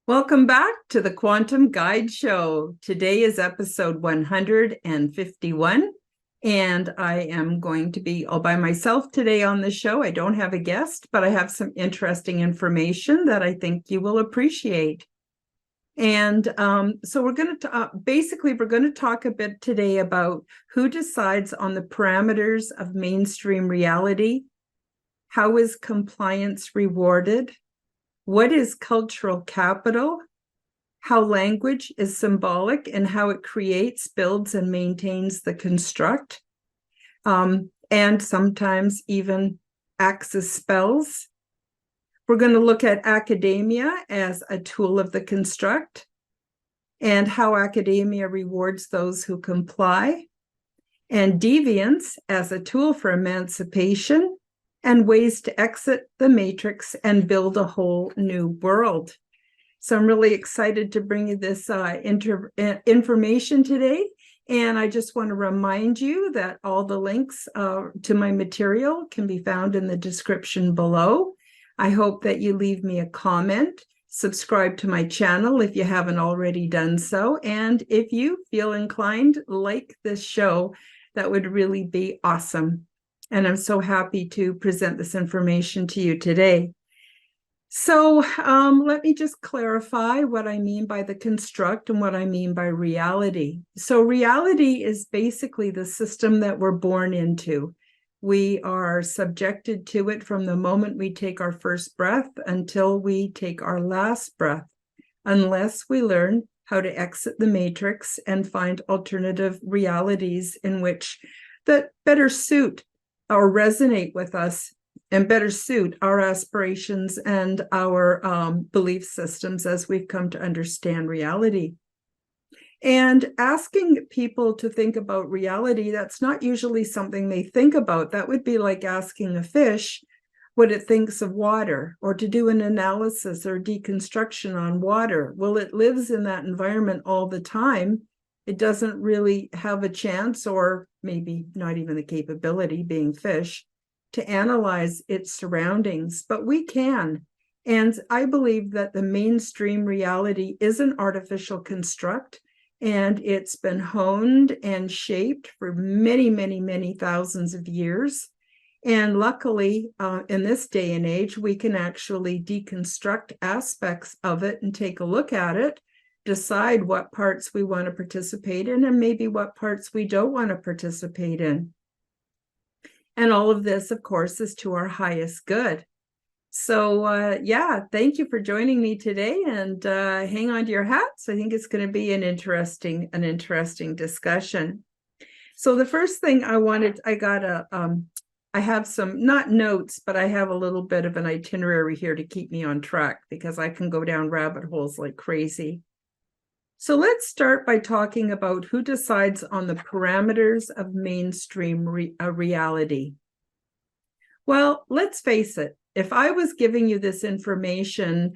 Welcome back to the Quantum Guide Show. Today is episode 151, and I am going to be all by myself today on the show. I don't have a guest, but I have some interesting information that I think you will appreciate. And so we're going to talk a bit today about who decides on the parameters of mainstream reality, how is compliance rewarded, what is cultural capital, how language is symbolic and how it creates, builds, and maintains the construct, and sometimes even acts as spells. We're going to look at academia as a tool of the construct and how academia rewards those who comply, and deviance as a tool for emancipation and ways to exit the matrix and build a whole new world. So I'm really excited to bring you this information today. And I just want to remind you that all the links to my material can be found in the description below. I hope that you leave me a comment, subscribe to my channel if you haven't already done so. And if you feel inclined, like this show, that would really be awesome. And I'm so happy to present this information to you today. So let me just clarify what I mean by the construct and what I mean by reality. So reality is basically the system that we're born into. We are subjected to it from the moment we take our first breath until we take our last breath, unless we learn how to exit the matrix and find alternative realities in which that better suit or resonate with us and better suit our aspirations and our belief systems as we've come to understand reality. And asking people to think about reality, that's not usually something they think about. That would be like asking a fish what it thinks of water, or to do an analysis or deconstruction on water. Well, it lives in that environment all the time. It doesn't really have a chance, or maybe not even the capability, being fish, to analyze its surroundings, but we can. And I believe that the mainstream reality is an artificial construct, and it's been honed and shaped for many, many, many thousands of years. And luckily, in this day and age, we can actually deconstruct aspects of it and take a look at it, decide what parts we want to participate in, and maybe what parts we don't want to participate in. And all of this, of course, is to our highest good. So, yeah, thank you for joining me today, and hang on to your hats. I think it's going to be an interesting discussion. So the first thing I have some, not notes, but I have a little bit of an itinerary here to keep me on track, because I can go down rabbit holes like crazy. So let's start by talking about who decides on the parameters of mainstream reality. Well, let's face it, if I was giving you this information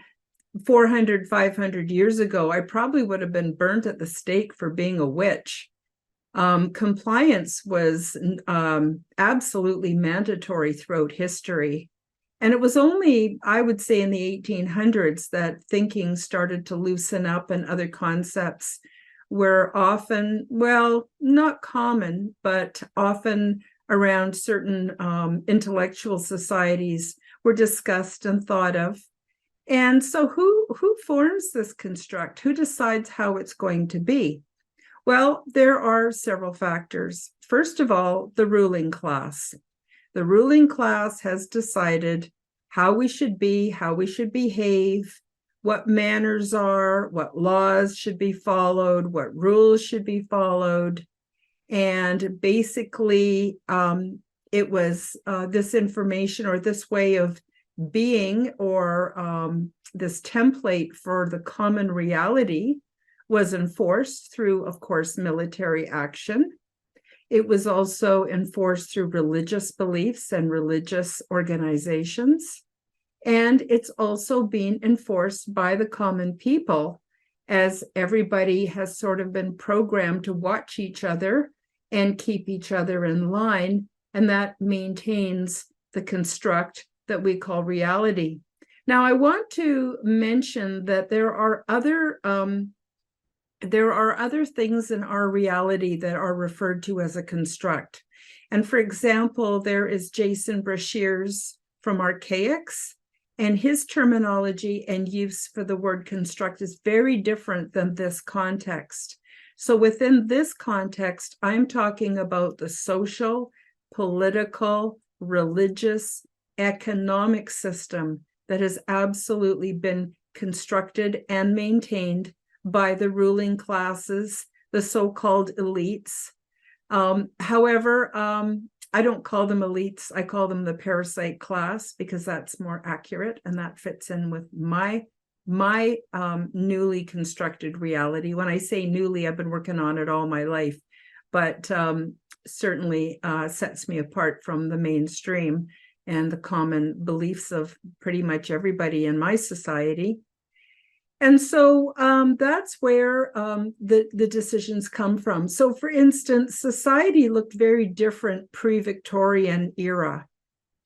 400, 500 years ago, I probably would have been burnt at the stake for being a witch. Compliance was absolutely mandatory throughout history. And it was only, I would say, in the 1800s that thinking started to loosen up, and other concepts were often, well, not common, but often around certain intellectual societies were discussed and thought of. And so who forms this construct? Who decides how it's going to be? Well, there are several factors. First of all, the ruling class. The ruling class has decided how we should be, how we should behave, what manners are, what laws should be followed, what rules should be followed. And basically, it was this information, or this way of being, or this template for the common reality, was enforced through, of course, military action. It was also enforced through religious beliefs and religious organizations. And it's also being enforced by the common people, as everybody has sort of been programmed to watch each other and keep each other in line. And that maintains the construct that we call reality. Now, I want to mention that there are other things in our reality that are referred to as a construct. And for example, there is Jason Brashears from Archaics, and his terminology and use for the word construct is very different than this context. So within this context, I'm talking about the social, political, religious, economic system that has absolutely been constructed and maintained by the ruling classes, the so-called elites. However, I don't call them elites. I call them the parasite class because that's more accurate and that fits in with my newly constructed reality. When I say newly, I've been working on it all my life, but certainly sets me apart from the mainstream and the common beliefs of pretty much everybody in my society. And so that's where the decisions come from. So for instance, society looked very different pre-Victorian era.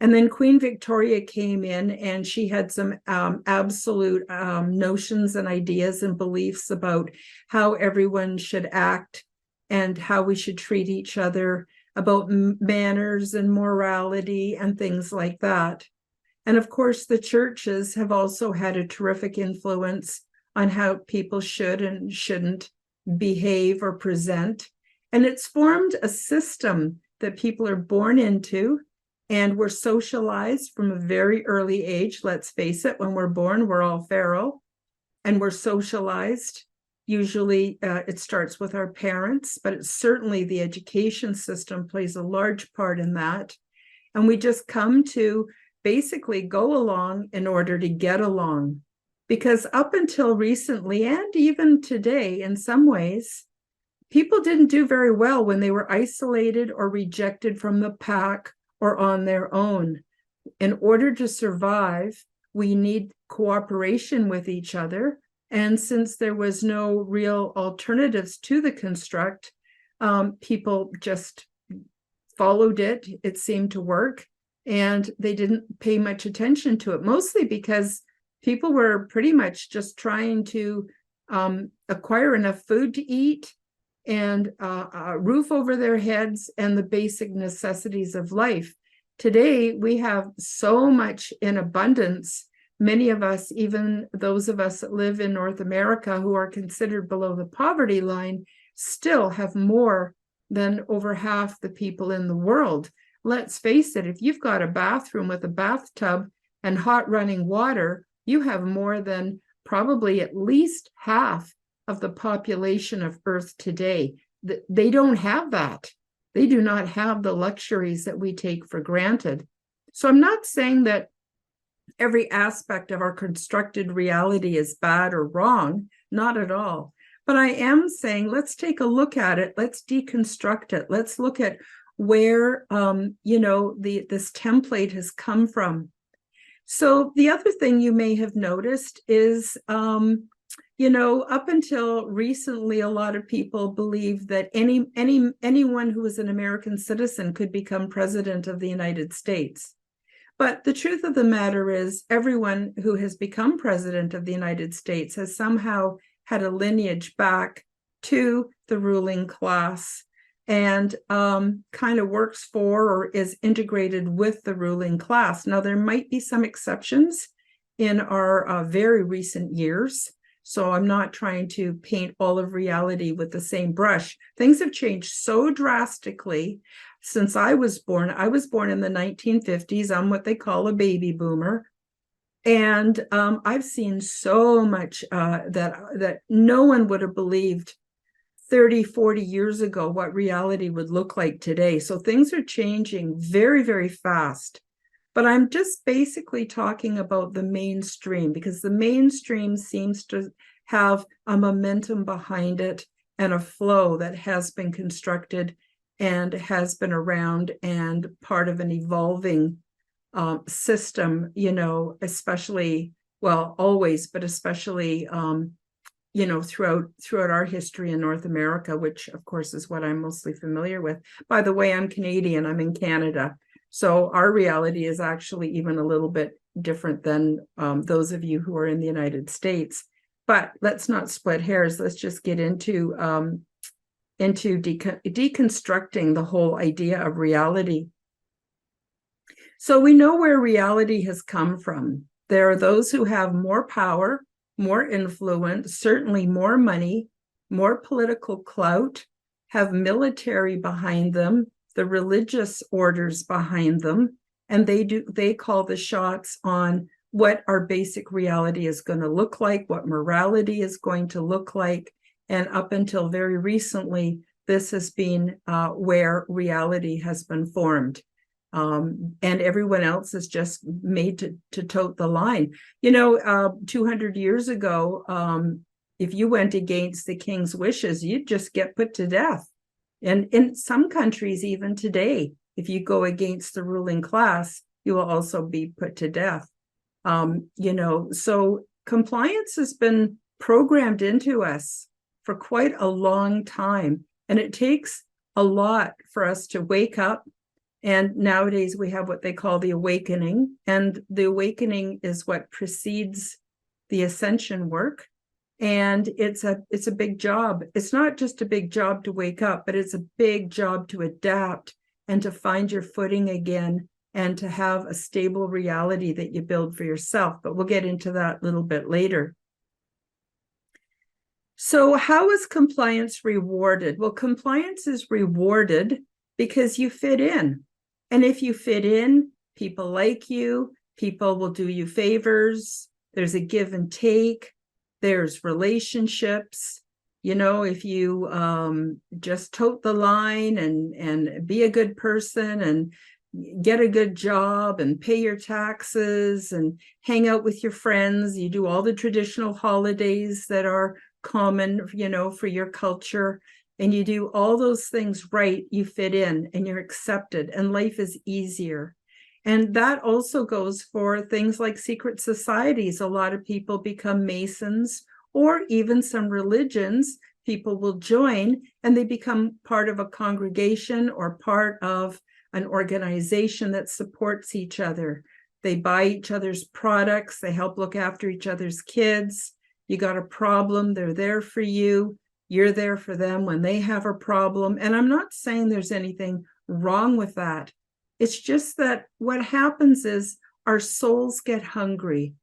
And then Queen Victoria came in and she had some absolute notions and ideas and beliefs about how everyone should act and how we should treat each other, about manners and morality and things like that. And of course, the churches have also had a terrific influence on how people should and shouldn't behave or present. And it's formed a system that people are born into, and we're socialized from a very early age. Let's face it, when we're born, we're all feral, and we're socialized. Usually it starts with our parents, but it's certainly the education system plays a large part in that. And we just come to basically go along in order to get along. Because up until recently, and even today, in some ways, people didn't do very well when they were isolated or rejected from the pack or on their own. In order to survive, we need cooperation with each other. And since there was no real alternatives to the construct, people just followed it. It seemed to work, and they didn't pay much attention to it, mostly because people were pretty much just trying to acquire enough food to eat and a roof over their heads and the basic necessities of life. Today, we have so much in abundance. Many of us, even those of us that live in North America who are considered below the poverty line, still have more than over half the people in the world. Let's face it, if you've got a bathroom with a bathtub and hot running water, you have more than probably at least half of the population of Earth today. They don't have that. They do not have the luxuries that we take for granted. So I'm not saying that every aspect of our constructed reality is bad or wrong, not at all. But I am saying, let's take a look at it. Let's deconstruct it. Let's look at where, this template has come from. So the other thing you may have noticed is, up until recently, a lot of people believed that anyone who was an American citizen could become president of the United States. But the truth of the matter is, everyone who has become president of the United States has somehow had a lineage back to the ruling class and kind of works for or is integrated with the ruling class. Now, there might be some exceptions in our very recent years, so I'm not trying to paint all of reality with the same brush. Things have changed so drastically since I was born. I was born in the 1950s. I'm what they call a baby boomer. And I've seen so much that no one would have believed 30, 40 years ago what reality would look like today. So things are changing very, very fast. But I'm just basically talking about the mainstream, because the mainstream seems to have a momentum behind it and a flow that has been constructed and has been around and part of an evolving system, especially, well, always, but especially, throughout our history in North America, which of course is what I'm mostly familiar with. By the way, I'm Canadian, I'm in Canada. So our reality is actually even a little bit different than those of you who are in the United States. But let's not split hairs. Let's just get into deconstructing the whole idea of reality. So we know where reality has come from. There are those who have more power, more influence, certainly more money, more political clout, have military behind them, the religious orders behind them, and they call the shots on what our basic reality is going to look like, what morality is going to look like. And up until very recently, this has been where reality has been formed. And everyone else is just made to tote the line. 200 years ago, if you went against the king's wishes, you'd just get put to death. And in some countries, even today, if you go against the ruling class, you will also be put to death. So compliance has been programmed into us for quite a long time. And it takes a lot for us to wake up. And nowadays we have what they call the awakening. And the awakening is what precedes the ascension work. And it's a big job. It's not just a big job to wake up, but it's a big job to adapt and to find your footing again and to have a stable reality that you build for yourself. But we'll get into that a little bit later. So how is compliance rewarded? Well, compliance is rewarded because you fit in. And if you fit in, people like you, people will do you favors, there's a give and take, there's relationships. If you just tote the line and be a good person and get a good job and pay your taxes and hang out with your friends, you do all the traditional holidays that are common, for your culture, and you do all those things right, you fit in and you're accepted and life is easier. And that also goes for things like secret societies. A lot of people become Masons, or even some religions, people will join and they become part of a congregation or part of an organization that supports each other. They buy each other's products, they help look after each other's kids. You got a problem, they're there for you. You're there for them when they have a problem. And I'm not saying there's anything wrong with that. It's just that what happens is our souls get hungry.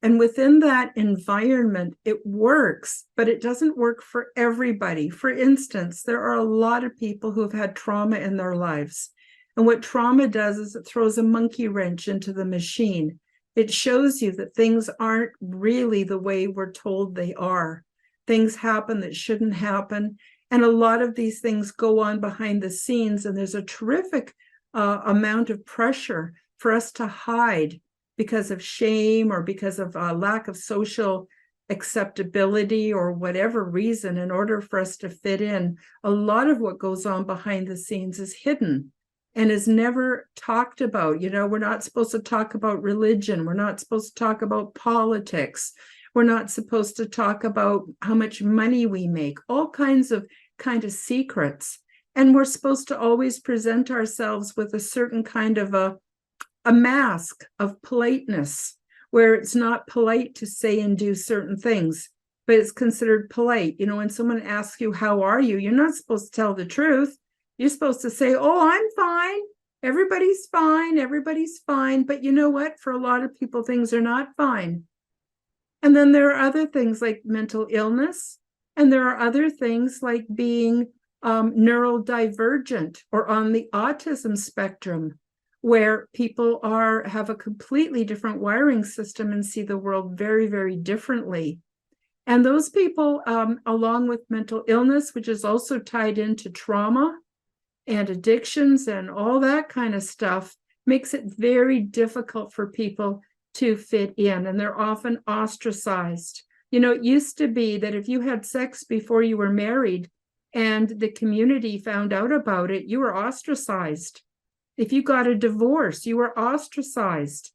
And within that environment, it works, but it doesn't work for everybody. For instance, there are a lot of people who have had trauma in their lives. And what trauma does is it throws a monkey wrench into the machine. It shows you that things aren't really the way we're told they are. Things happen that shouldn't happen. And a lot of these things go on behind the scenes. And there's a terrific amount of pressure for us to hide because of shame or because of lack of social acceptability or whatever reason. In order for us to fit in, a lot of what goes on behind the scenes is hidden and is never talked about. We're not supposed to talk about religion. We're not supposed to talk about politics. We're not supposed to talk about how much money we make, all kinds of secrets. And we're supposed to always present ourselves with a certain kind of a mask of politeness, where it's not polite to say and do certain things, but it's considered polite. When someone asks you, how are you? You're not supposed to tell the truth. You're supposed to say, oh, I'm fine. Everybody's fine. Everybody's fine. But you know what? For a lot of people, things are not fine. And then there are other things like mental illness. And there are other things like being neurodivergent or on the autism spectrum, where people have a completely different wiring system and see the world very, very differently. And those people, along with mental illness, which is also tied into trauma and addictions and all that kind of stuff, makes it very difficult for people to fit in, and they're often ostracized. It used to be that if you had sex before you were married and the community found out about it, you were ostracized. If you got a divorce, you were ostracized.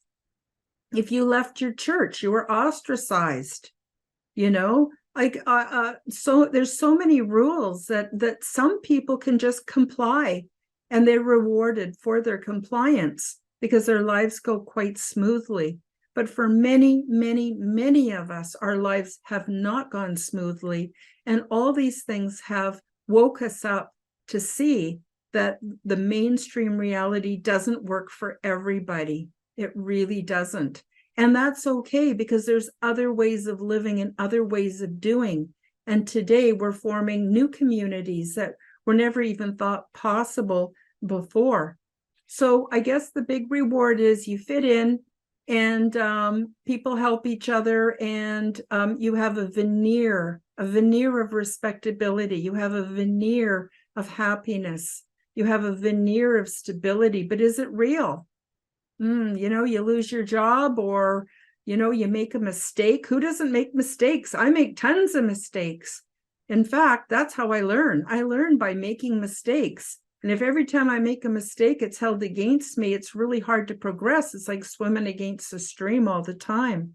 If you left your church, you were ostracized. So there's so many rules that some people can just comply and they're rewarded for their compliance. because their lives go quite smoothly. But for many, many, many of us, our lives have not gone smoothly. And all these things have woke us up to see that the mainstream reality doesn't work for everybody. It really doesn't. And that's okay, because there's other ways of living and other ways of doing. And today we're forming new communities that were never even thought possible before. So I guess the big reward is you fit in, and people help each other, and you have a veneer of respectability. You have a veneer of happiness. You have a veneer of stability. But is it real? You lose your job, or you make a mistake. Who doesn't make mistakes? I make tons of mistakes. In fact, that's how I learn. I learn by making mistakes. And if every time I make a mistake, it's held against me, it's really hard to progress. It's like swimming against the stream all the time.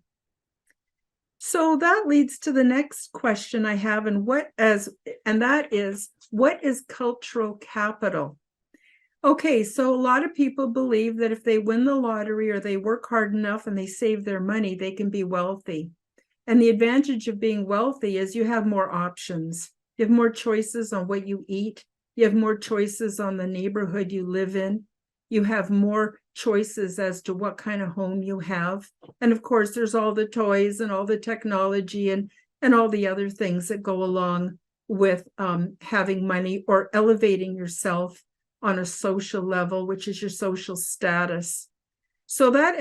So that leads to the next question I have, and that is, what is cultural capital? Okay, so a lot of people believe that if they win the lottery or they work hard enough and they save their money, they can be wealthy. And the advantage of being wealthy is you have more options. You have more choices on what you eat. You have more choices on the neighborhood you live in. You have more choices as to what kind of home you have. And of course, there's all the toys and all the technology and all the other things that go along with having money or elevating yourself on a social level, which is your social status. So that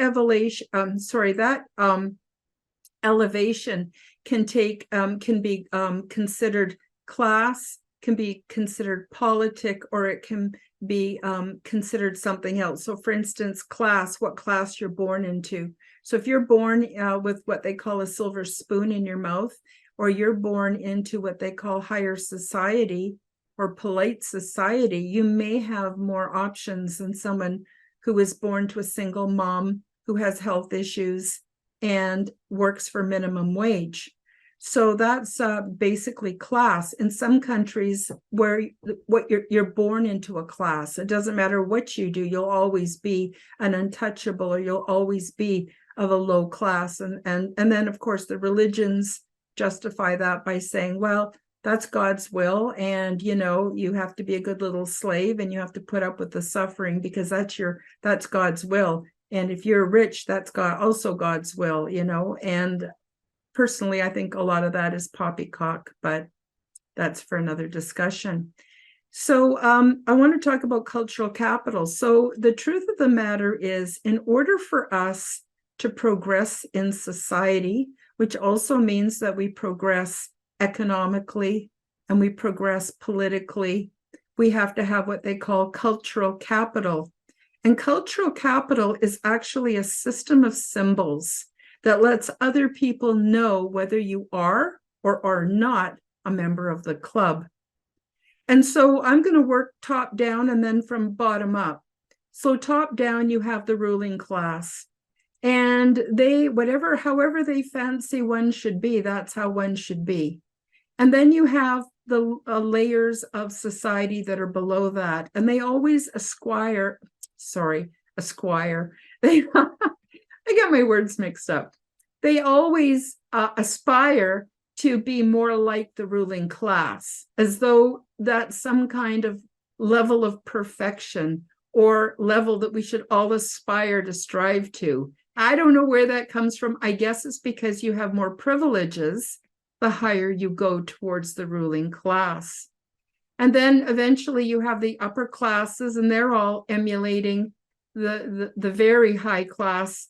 elevation can be considered class, can be considered politic, or it can be considered something else. So for instance, class, what class you're born into. So if you're born with what they call a silver spoon in your mouth, or you're born into what they call higher society or polite society, you may have more options than someone who is born to a single mom who has health issues and works for minimum wage. So that's basically class. In some countries where you're born into a class, it doesn't matter what you do, you'll always be an untouchable, or you'll always be of a low class. And then of course the religions justify that by saying, well, that's God's will, and you have to be a good little slave, and you have to put up with the suffering because that's God's will. And if you're rich, that's also God's will, and personally, I think a lot of that is poppycock, but that's for another discussion. So I want to talk about cultural capital. So the truth of the matter is, in order for us to progress in society, which also means that we progress economically and we progress politically, we have to have what they call cultural capital. And cultural capital is actually a system of symbols that lets other people know whether you are or are not a member of the club. And so I'm going to work top down and then from bottom up. So top down, you have the ruling class. And however they fancy one should be, that's how one should be. And then you have the layers of society that are below that. And they always aspire. I get my words mixed up. They always aspire to be more like the ruling class, as though that's some kind of level of perfection or level that we should all aspire to strive to. I don't know where that comes from. I guess it's because you have more privileges the higher you go towards the ruling class. And then eventually you have the upper classes, and they're all emulating the very high class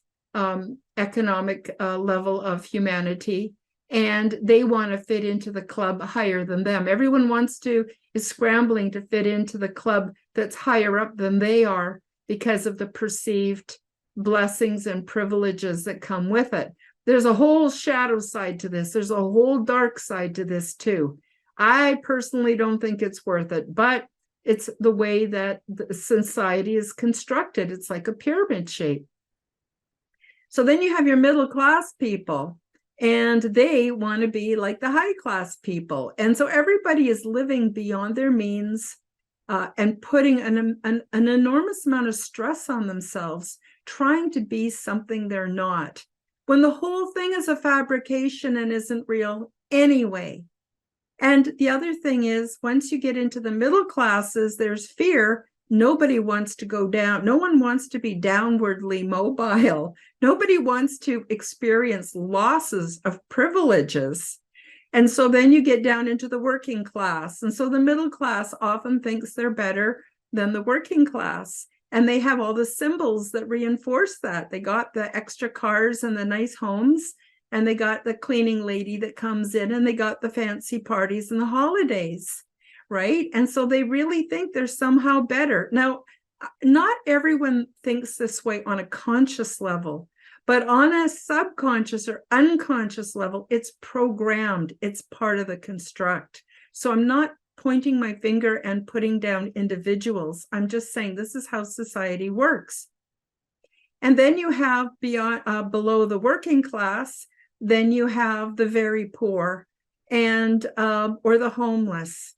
economic level of humanity, and they want to fit into the club higher than them. Everyone is scrambling to fit into the club that's higher up than they are because of the perceived blessings and privileges that come with it. There's a whole shadow side to this. There's a whole dark side to this too. I personally don't think it's worth it, but it's the way that the society is constructed. It's like a pyramid shape. So then you have your middle class people, and they want to be like the high class people. And so everybody is living beyond their means and putting an enormous amount of stress on themselves trying to be something they're not, when the whole thing is a fabrication and isn't real anyway. And the other thing is, once you get into the middle classes, there's fear. Nobody wants to go down. No one wants to be downwardly mobile. Nobody wants to experience losses of privileges. And so then you get down into the working class. And so the middle class often thinks they're better than the working class. And they have all the symbols that reinforce that. They got the extra cars and the nice homes, and they got the cleaning lady that comes in, and they got the fancy parties and the holidays, right? And so they really think they're somehow better. Now, not everyone thinks this way on a conscious level, but on a subconscious or unconscious level, it's programmed. It's part of the construct. So I'm not pointing my finger and putting down individuals. I'm just saying this is how society works. And then you have beyond, below the working class, then you have the very poor and or the homeless,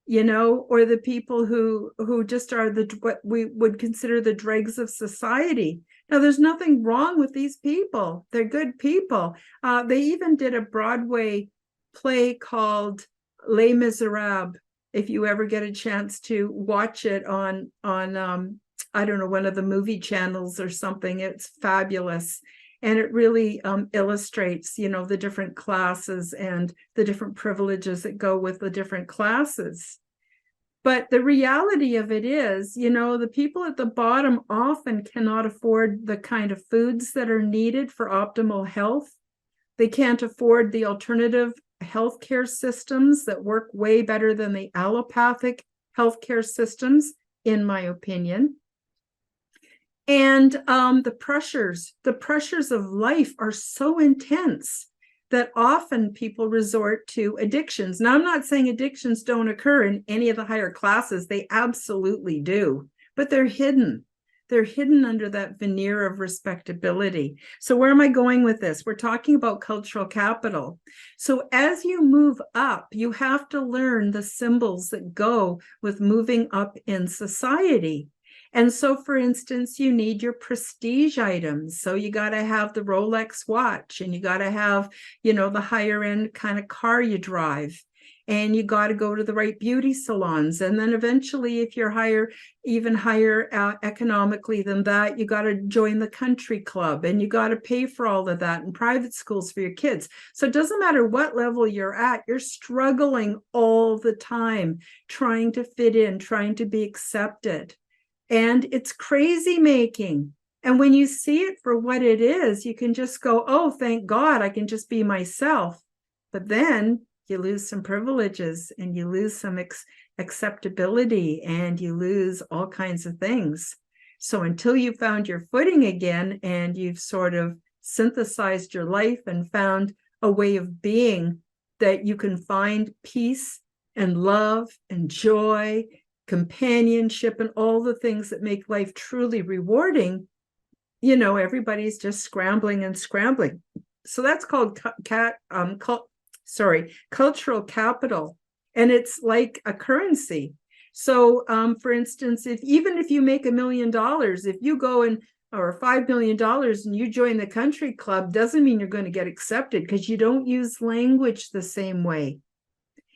you know, or the people who just are what we would consider the dregs of society. Now, there's nothing wrong with these people. They're good people. They even did a Broadway play called Les Miserables. If you ever get a chance to watch it on I don't know, one of the movie channels or something, it's fabulous. And it really illustrates, you know, the different classes and the different privileges that go with the different classes. But the reality of it is, you know, the people at the bottom often cannot afford the kind of foods that are needed for optimal health. They can't afford the alternative healthcare systems that work way better than the allopathic healthcare systems, in my opinion. And the pressures of life are so intense that often people resort to addictions. Now, I'm not saying addictions don't occur in any of the higher classes. They absolutely do, but they're hidden. They're hidden under that veneer of respectability. So where am I going with this? We're talking about cultural capital. So as you move up, you have to learn the symbols that go with moving up in society. And so, for instance, you need your prestige items. So you got to have the Rolex watch, and you got to have, you know, the higher end kind of car you drive. And you got to go to the right beauty salons. And then eventually, if you're even higher economically than that, you got to join the country club, and you got to pay for all of that, and private schools for your kids. So it doesn't matter what level you're at, you're struggling all the time, trying to fit in, trying to be accepted. And it's crazy making. And when you see it for what it is, you can just go, oh, thank God, I can just be myself. But then you lose some privileges, and you lose some acceptability, and you lose all kinds of things. So until you found your footing again, and you've sort of synthesized your life and found a way of being that you can find peace and love and joy, companionship, and all the things that make life truly rewarding, you know, everybody's just scrambling and scrambling. So that's called cultural capital, and it's like a currency. So for instance, if you make $1 million, if you go or $5 million and you join the country club, doesn't mean you're going to get accepted, because you don't use language the same way.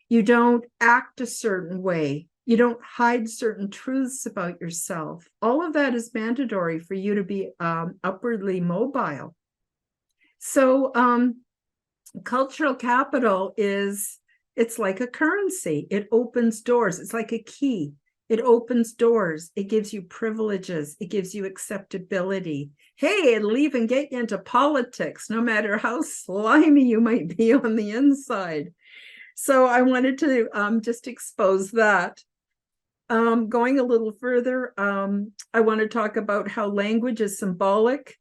You don't act a certain way. You don't hide certain truths about yourself. All of that is mandatory for you to be upwardly mobile. So cultural capital it's like a currency. It opens doors. It's like a key. It opens doors. It gives you privileges. It gives you acceptability. Hey, it'll even get you into politics, no matter how slimy you might be on the inside. So I wanted to just expose that. Going a little further, I want to talk about how language is symbolic,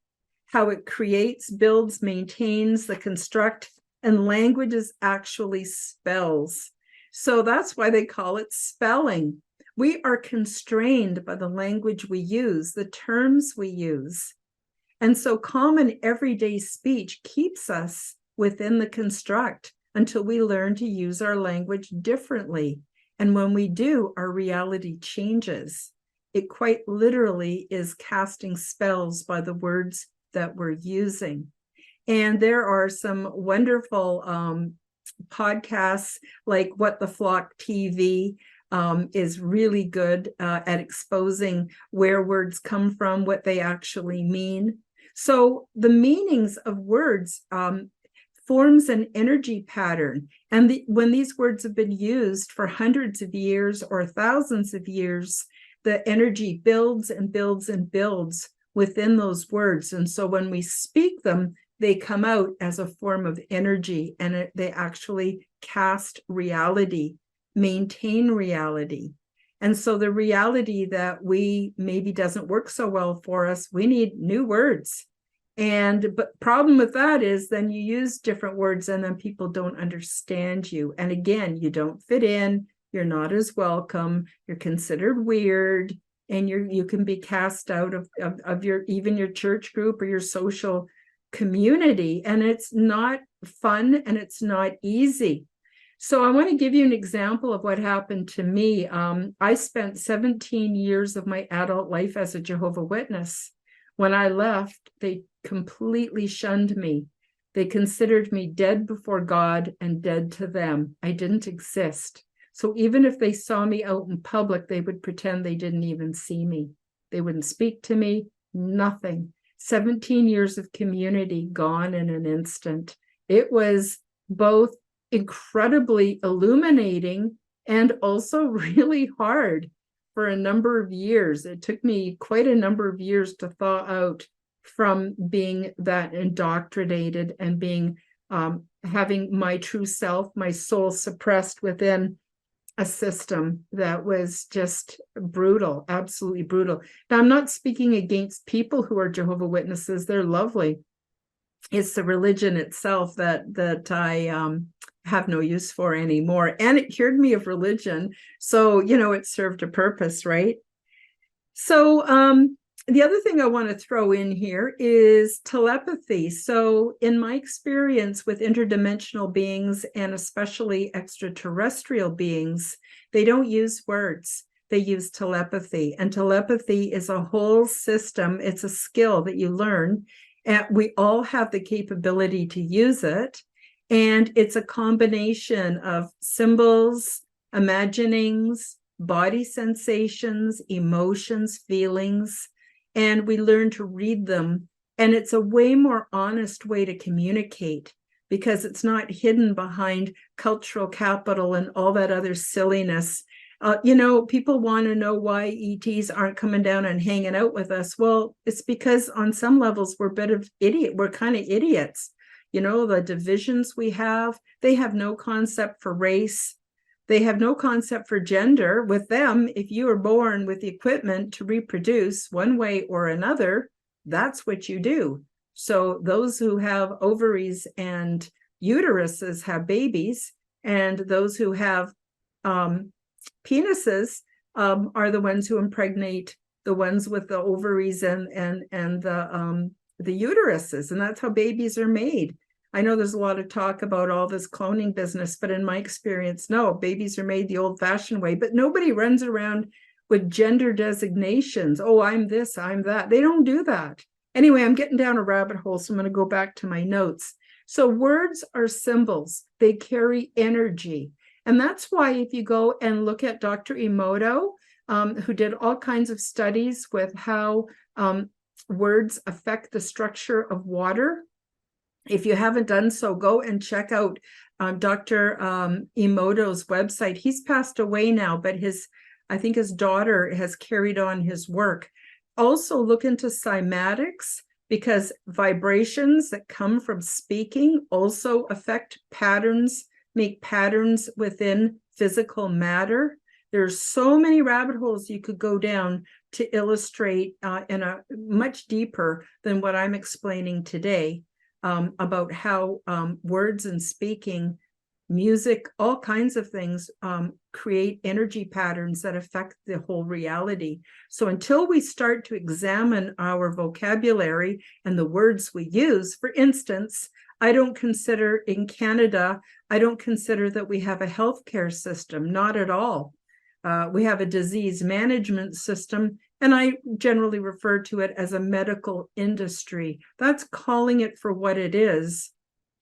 how it creates, builds, maintains the construct, and language is actually spells. So that's why they call it spelling. We are constrained by the language we use, the terms we use. And so common everyday speech keeps us within the construct until we learn to use our language differently. And when we do, our reality changes. It quite literally is casting spells by the words that we're using. And there are some wonderful podcasts like What the Flock TV is really good at exposing where words come from, what they actually mean. So the meanings of words forms an energy pattern. And when these words have been used for hundreds of years or thousands of years, the energy builds and builds and builds within those words. And so when we speak them, they come out as a form of energy, and they actually cast reality, maintain reality. And so the reality that we maybe doesn't work so well for us, we need new words. But problem with that is then you use different words and then people don't understand you. And again, you don't fit in, you're not as welcome, you're considered weird, and you can be cast out of your even your church group or your social community, and it's not fun and it's not easy. So I want to give you an example of what happened to me. I spent 17 years of my adult life as a Jehovah's Witness. When I left, they completely shunned me. They considered me dead before God and dead to them. I didn't exist. So even if they saw me out in public, they would pretend they didn't even see me. They wouldn't speak to me, nothing. 17 years of community gone in an instant. It was both incredibly illuminating and also really hard for a number of years. It took me quite a number of years to thaw out from being that indoctrinated and being having my true self, my soul suppressed within a system that was just brutal, absolutely brutal. Now, I'm not speaking against people who are Jehovah's Witnesses. They're lovely. It's the religion itself that I have no use for anymore. And it cured me of religion. So, it served a purpose, right? So the other thing I want to throw in here is telepathy. So in my experience with interdimensional beings, and especially extraterrestrial beings, they don't use words. They use telepathy. And telepathy is a whole system. It's a skill that you learn. And we all have the capability to use it. And it's a combination of symbols, imaginings, body sensations, emotions, feelings, and we learn to read them. And it's a way more honest way to communicate because it's not hidden behind cultural capital and all that other silliness. People want to know why ETs aren't coming down and hanging out with us. Well, it's because on some levels we're a bit of idiot. We're kind of idiots. The divisions we have, they have no concept for race. They have no concept for gender. With them, if you are born with the equipment to reproduce one way or another, that's what you do. So those who have ovaries and uteruses have babies, and those who have penises are the ones who impregnate the ones with the ovaries and the uteruses, and that's how babies are made. I know there's a lot of talk about all this cloning business, but in my experience, no, babies are made the old-fashioned way, but nobody runs around with gender designations. Oh, I'm this, I'm that. They don't do that. Anyway, I'm getting down a rabbit hole, so I'm going to go back to my notes. So words are symbols. They carry energy. And that's why if you go and look at Dr. Emoto, who did all kinds of studies with how words affect the structure of water. If you haven't done so, go and check out Dr. Emoto's website. He's passed away now, but I think his daughter has carried on his work. Also look into cymatics, because vibrations that come from speaking also affect patterns, make patterns within physical matter. There's so many rabbit holes you could go down to illustrate in a much deeper than what I'm explaining today. About how words and speaking, music, all kinds of things create energy patterns that affect the whole reality. So until we start to examine our vocabulary and the words we use, for instance, I don't consider in Canada, I don't consider that we have a healthcare system, not at all. We have a disease management system And I generally refer to it as a medical industry. That's calling it for what it is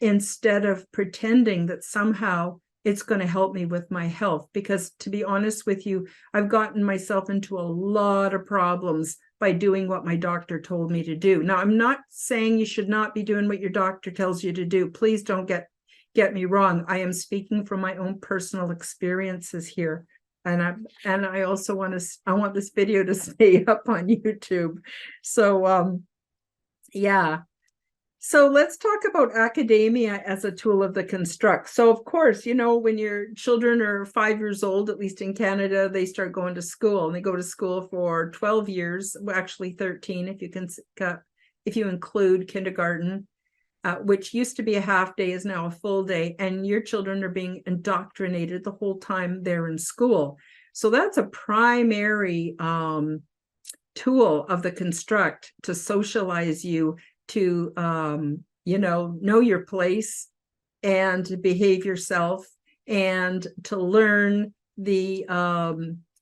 instead of pretending that somehow it's going to help me with my health. Because to be honest with you, I've gotten myself into a lot of problems by doing what my doctor told me to do. Now, I'm not saying you should not be doing what your doctor tells you to do. Please don't get me wrong. I am speaking from my own personal experiences here. And I also want this video to stay up on YouTube. So yeah. So let's talk about academia as a tool of the construct. So of course, when your children are 5 years old, at least in Canada, they start going to school, and they go to school for 12 years, well, actually 13 if you include kindergarten, which used to be a half day, is now a full day, and your children are being indoctrinated the whole time they're in school. So that's a primary tool of the construct to socialize you, to know your place and to behave yourself, and to learn the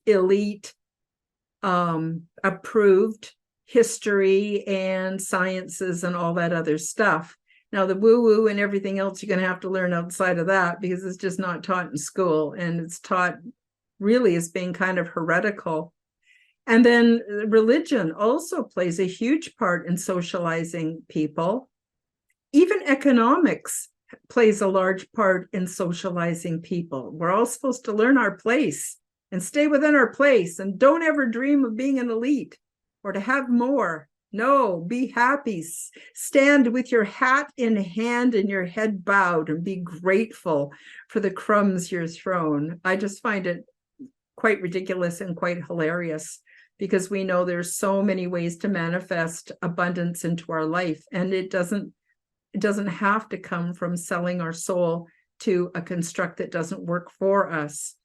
elite approved history and sciences and all that other stuff. Now, the woo-woo and everything else you're going to have to learn outside of that, because it's just not taught in school, and it's taught really as being kind of heretical. And then religion also plays a huge part in socializing people. Even economics plays a large part in socializing people. We're all supposed to learn our place and stay within our place, and don't ever dream of being an elite or to have more. No, be happy. Stand with your hat in hand and your head bowed, and be grateful for the crumbs you're thrown. I just find it quite ridiculous and quite hilarious, because we know there's so many ways to manifest abundance into our life, and it doesn't have to come from selling our soul to a construct that doesn't work for us.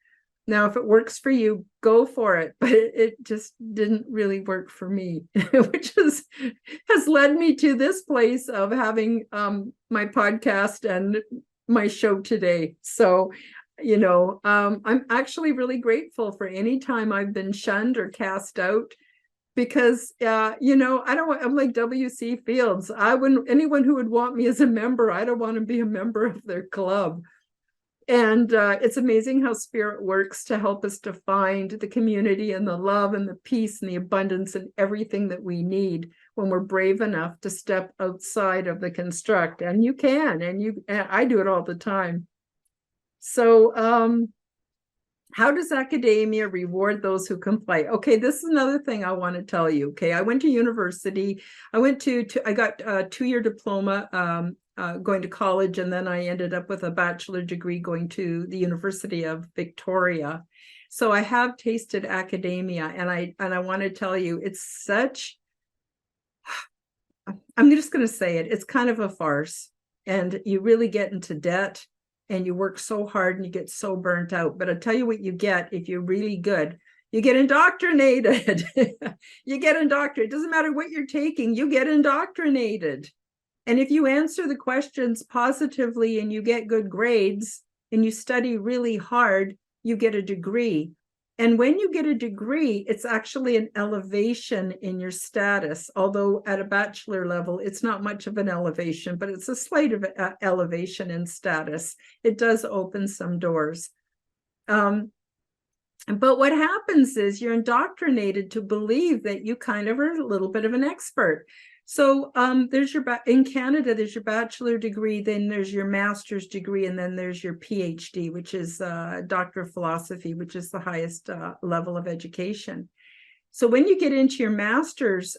Now, if it works for you, go for it, but it just didn't really work for me, which has led me to this place of having my podcast and my show today. So I'm actually really grateful for any time I've been shunned or cast out, because I don't want, I'm like W.C. Fields. Anyone who would want me as a member, I don't want to be a member of their club. And it's amazing how spirit works to help us to find the community and the love and the peace and the abundance and everything that we need when we're brave enough to step outside of the construct. And you can, and I do it all the time. So how does academia reward those who comply? Okay, this is another thing I want to tell you. Okay, I went to university. I got a 2-year diploma going to college, and then I ended up with a bachelor degree going to the University of Victoria. So I have tasted academia, and I want to tell you, it's such, I'm just going to say it, it's kind of a farce, and you really get into debt. And you work so hard and you get so burnt out. But I'll tell you what you get if you're really good. You get indoctrinated. You get indoctrinated. It doesn't matter what you're taking, you get indoctrinated. And if you answer the questions positively and you get good grades and you study really hard, you get a degree. And when you get a degree, it's actually an elevation in your status. Although at a bachelor level, it's not much of an elevation, but it's a slight of elevation in status. It does open some doors. But what happens is you're indoctrinated to believe that you kind of are a little bit of an expert. So there's in Canada, there's your bachelor degree, then there's your master's degree, and then there's your PhD, which is Doctor of Philosophy, which is the highest level of education. So when you get into your master's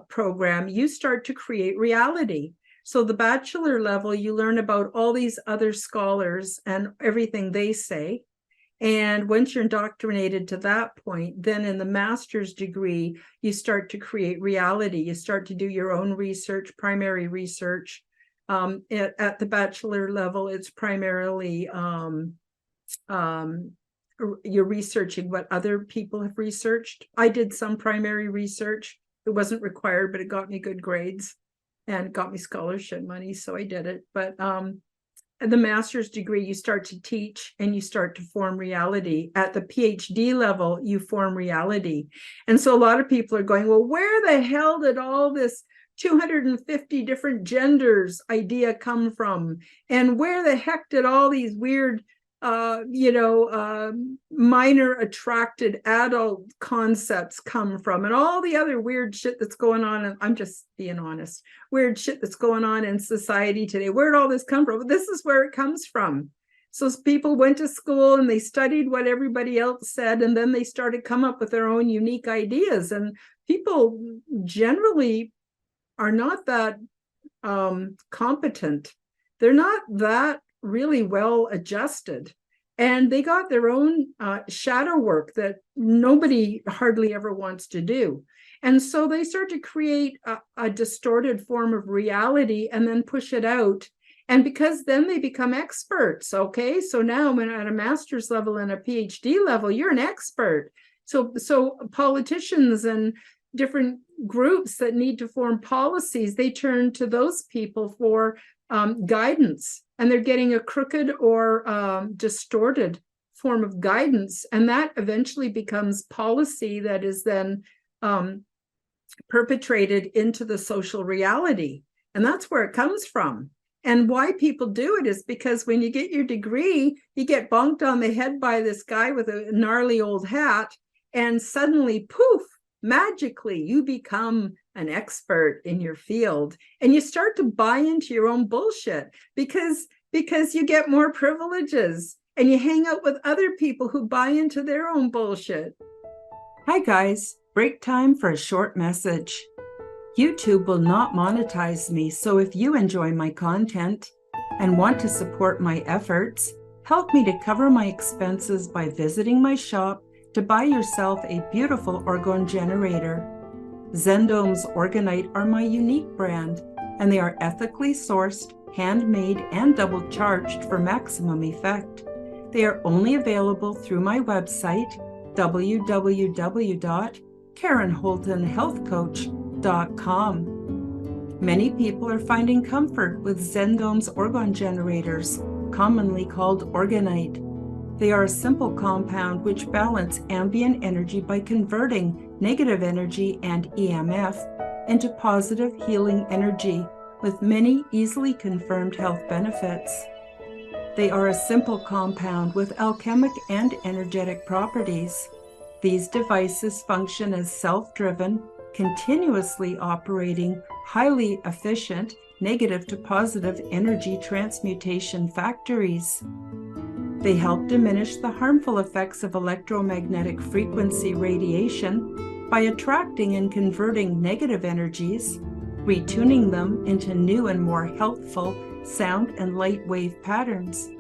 program, you start to create reality. So the bachelor level, you learn about all these other scholars and everything they say. And once you're indoctrinated to that point, then in the master's degree, you start to create reality. You start to do your own research, primary research. At the bachelor level, it's primarily you're researching what other people have researched. I did some primary research. It wasn't required, but it got me good grades and got me scholarship money, so I did it. But the master's degree, you start to teach and you start to form reality. At the PhD level, you form reality. And so a lot of people are going, well, where the hell did all this 250 different genders idea come from? And where the heck did all these weird minor attracted adult concepts come from, and all the other weird shit that's going on? And I'm just being honest, weird shit that's going on in society today. Where did all this come from? This is where it comes from. So people went to school and they studied what everybody else said, and then they started come up with their own unique ideas. And people generally are not that competent. They're not that really well adjusted, and they got their own shadow work that nobody hardly ever wants to do. And so they start to create a distorted form of reality and then push it out. And because then they become experts. Okay, so now when at a master's level and a PhD level, you're an expert. So politicians and different groups that need to form policies, they turn to those people for guidance, and they're getting a crooked or distorted form of guidance, and that eventually becomes policy that is then perpetrated into the social reality. And that's where it comes from. And why people do it is because when you get your degree, you get bonked on the head by this guy with a gnarly old hat, and suddenly, poof, magically, you become an expert in your field, and you start to buy into your own bullshit because you get more privileges and you hang out with other people who buy into their own bullshit. Hi guys, break time for a short message. YouTube will not monetize me, so if you enjoy my content and want to support my efforts, help me to cover my expenses by visiting my shop to buy yourself a beautiful orgone generator. Zendome's Orgonite are my unique brand, and they are ethically sourced, handmade, and double charged for maximum effect. They are only available through my website, www.KarenHoltonHealthCoach.com. Many people are finding comfort with Zendome's orgone generators, commonly called Orgonite. They are a simple compound which balance ambient energy by converting negative energy and EMF into positive healing energy with many easily confirmed health benefits. They are a simple compound with alchemic and energetic properties. These devices function as self-driven, continuously operating, highly efficient, negative to positive energy transmutation factories. They help diminish the harmful effects of electromagnetic frequency radiation by attracting and converting negative energies, retuning them into new and more healthful sound and light wave patterns.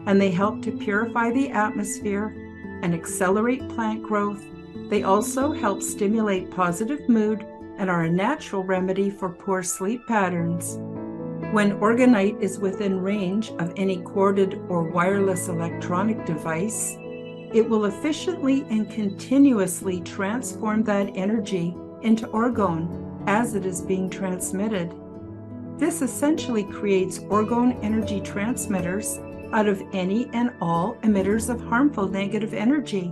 And they help to purify the atmosphere and accelerate plant growth. They also help stimulate positive mood and are a natural remedy for poor sleep patterns. When Orgonite is within range of any corded or wireless electronic device, it will efficiently and continuously transform that energy into orgone as it is being transmitted. This essentially creates orgone energy transmitters out of any and all emitters of harmful negative energy.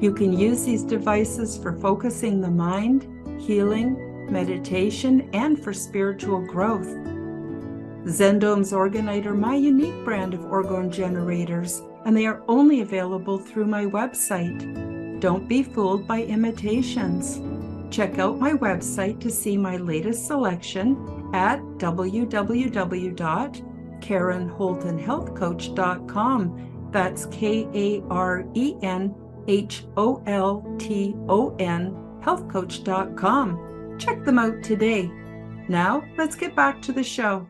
You can use these devices for focusing the mind, healing, meditation, and for spiritual growth. Zendome's Orgonite are my unique brand of orgone generators, and they are only available through my website. Don't be fooled by imitations. Check out my website to see my latest selection at www.KarenHoltonHealthCoach.com. That's KarenHolton healthcoach.com. Check them out today. Now, let's get back to the show.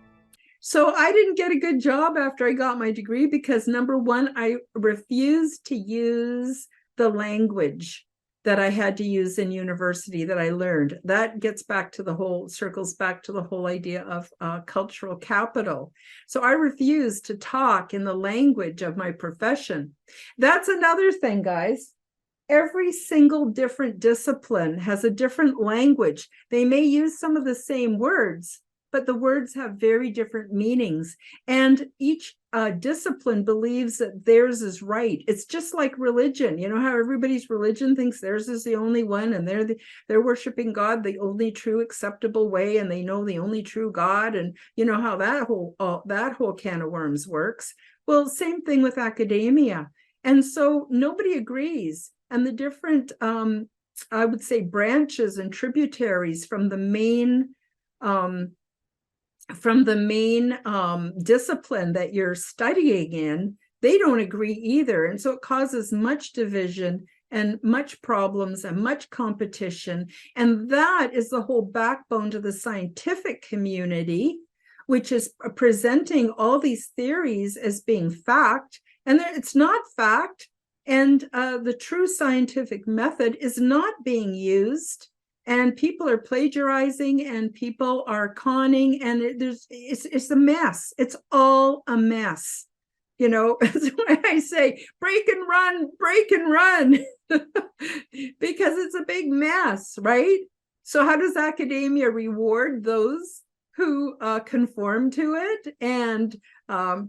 So I didn't get a good job after I got my degree because, number one, I refused to use the language that I had to use in university that I learned. That circles back to the whole idea of cultural capital. So I refused to talk in the language of my profession. That's another thing, guys. Every single different discipline has a different language. They may use some of the same words, but the words have very different meanings. And each discipline believes that theirs is right. It's just like religion. You know how everybody's religion thinks theirs is the only one, and they're worshiping God the only true acceptable way, and they know the only true God, and you know how that whole can of worms works. Well, same thing with academia. And so nobody agrees. And the different, I would say, branches and tributaries from the main discipline that you're studying in, they don't agree either. And so it causes much division and much problems and much competition. And that is the whole backbone to the scientific community, which is presenting all these theories as being fact. And it's not fact. And the true scientific method is not being used. And people are plagiarizing, and people are conning, and it's a mess. It's all a mess. You know, that's why I say break and run, because it's a big mess, right? So how does academia reward those who conform to it and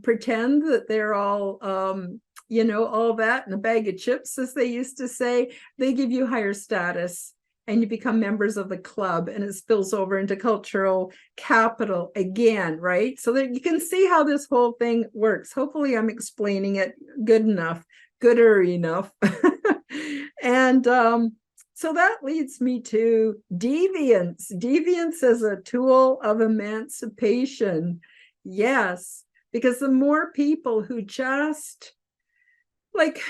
pretend that they're all, all that in a bag of chips, as they used to say? They give you higher status, and you become members of the club, and it spills over into cultural capital again, right? So that you can see how this whole thing works. Hopefully I'm explaining it gooder enough. And so that leads me to deviance. Deviance as a tool of emancipation. Yes, because the more people who just, like,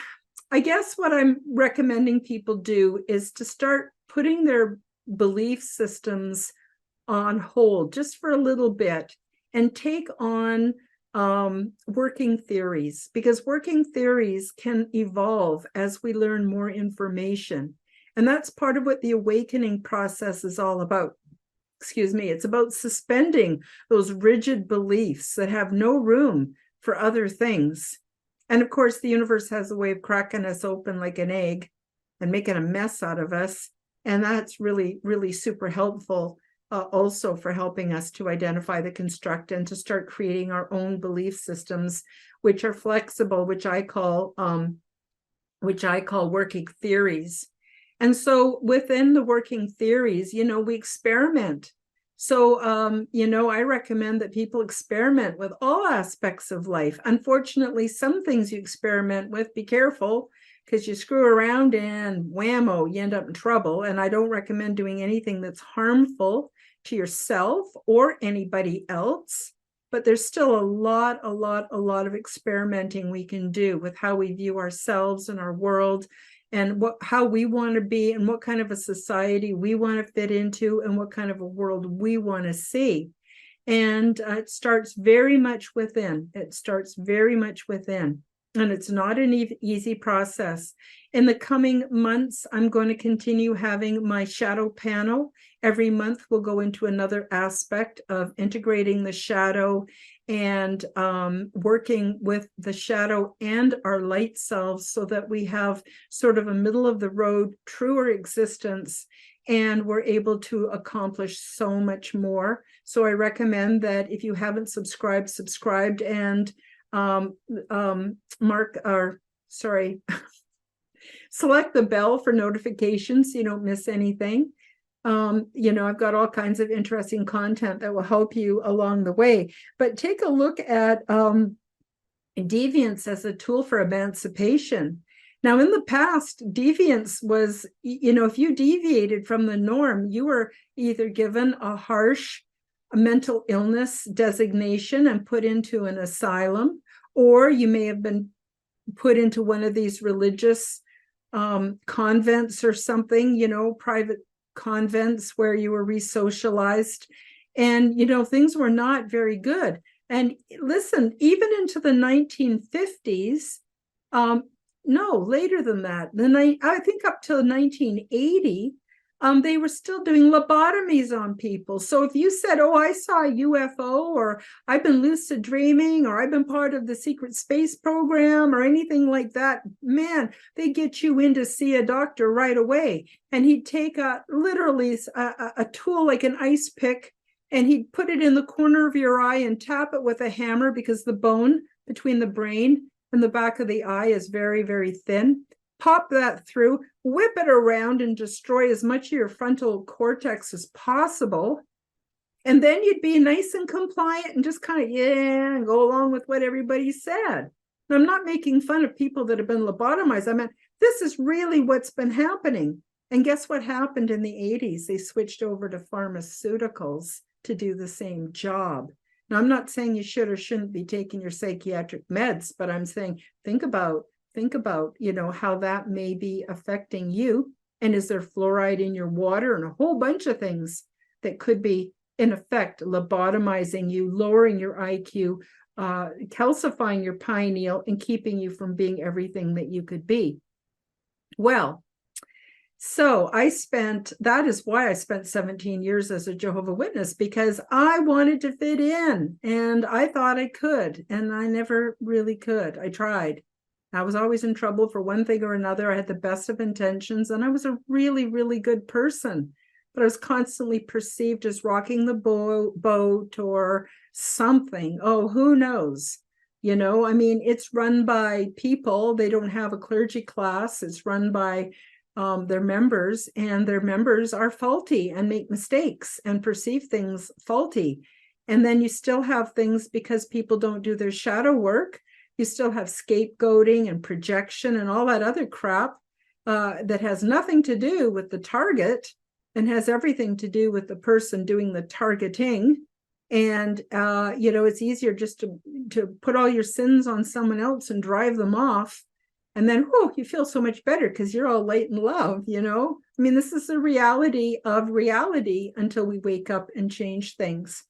I guess what I'm recommending people do is to start putting their belief systems on hold just for a little bit and take on working theories, because working theories can evolve as we learn more information. And that's part of what the awakening process is all about. Excuse me. It's about suspending those rigid beliefs that have no room for other things. And of course, the universe has a way of cracking us open like an egg and making a mess out of us. And that's really, really super helpful also for helping us to identify the construct and to start creating our own belief systems, which are flexible, which I call working theories. And so within the working theories, we experiment. So, I recommend that people experiment with all aspects of life. Unfortunately, some things you experiment with, be careful, because you screw around and whammo, you end up in trouble. And I don't recommend doing anything that's harmful to yourself or anybody else. But there's still a lot of experimenting we can do with how we view ourselves and our world, and how we want to be, and what kind of a society we want to fit into, and what kind of a world we want to see. And it starts very much within. And it's not an easy process. In the coming months, I'm going to continue having my shadow panel. Every month, we'll go into another aspect of integrating the shadow and working with the shadow and our light selves, so that we have sort of a middle of the road, truer existence, and we're able to accomplish so much more. So I recommend that if you haven't subscribed, and select the bell for notifications so you don't miss anything. I've got all kinds of interesting content that will help you along the way. But take a look at deviance as a tool for emancipation. Now, in the past, deviance was, if you deviated from the norm, you were either given a harsh mental illness designation and put into an asylum, or you may have been put into one of these religious convents or something, private convents where you were re-socialized, and things were not very good. And listen, even into the 1950s, no, later than that, I think up to 1980, they were still doing lobotomies on people. So if you said, oh, I saw a UFO, or I've been lucid dreaming, or I've been part of the secret space program, or anything like that, man, they get you in to see a doctor right away. And he'd take literally a tool like an ice pick, and he'd put it in the corner of your eye and tap it with a hammer, because the bone between the brain and the back of the eye is very, very thin. Pop that through, whip it around and destroy as much of your frontal cortex as possible. And then you'd be nice and compliant and just kind of, and go along with what everybody said. And I'm not making fun of people that have been lobotomized. I mean, this is really what's been happening. And guess what happened in the 80s? They switched over to pharmaceuticals to do the same job. Now, I'm not saying you should or shouldn't be taking your psychiatric meds, but I'm saying think about, how that may be affecting you. And is there fluoride in your water and a whole bunch of things that could be, in effect, lobotomizing you, lowering your IQ, calcifying your pineal, and keeping you from being everything that you could be. Well, so that is why I spent 17 years as a Jehovah's Witness, because I wanted to fit in and I thought I could, and I never really could. I tried. I was always in trouble for one thing or another. I had the best of intentions and I was a really, really good person, but I was constantly perceived as rocking the boat or something. Oh, who knows? I mean, it's run by people. They don't have a clergy class. It's run by their members, and their members are faulty and make mistakes and perceive things faulty. And then you still have things because people don't do their shadow work. You still have scapegoating and projection and all that other crap that has nothing to do with the target and has everything to do with the person doing the targeting. And, it's easier just to put all your sins on someone else and drive them off. And then, you feel so much better because you're all light and love, I mean, this is the reality of reality until we wake up and change things.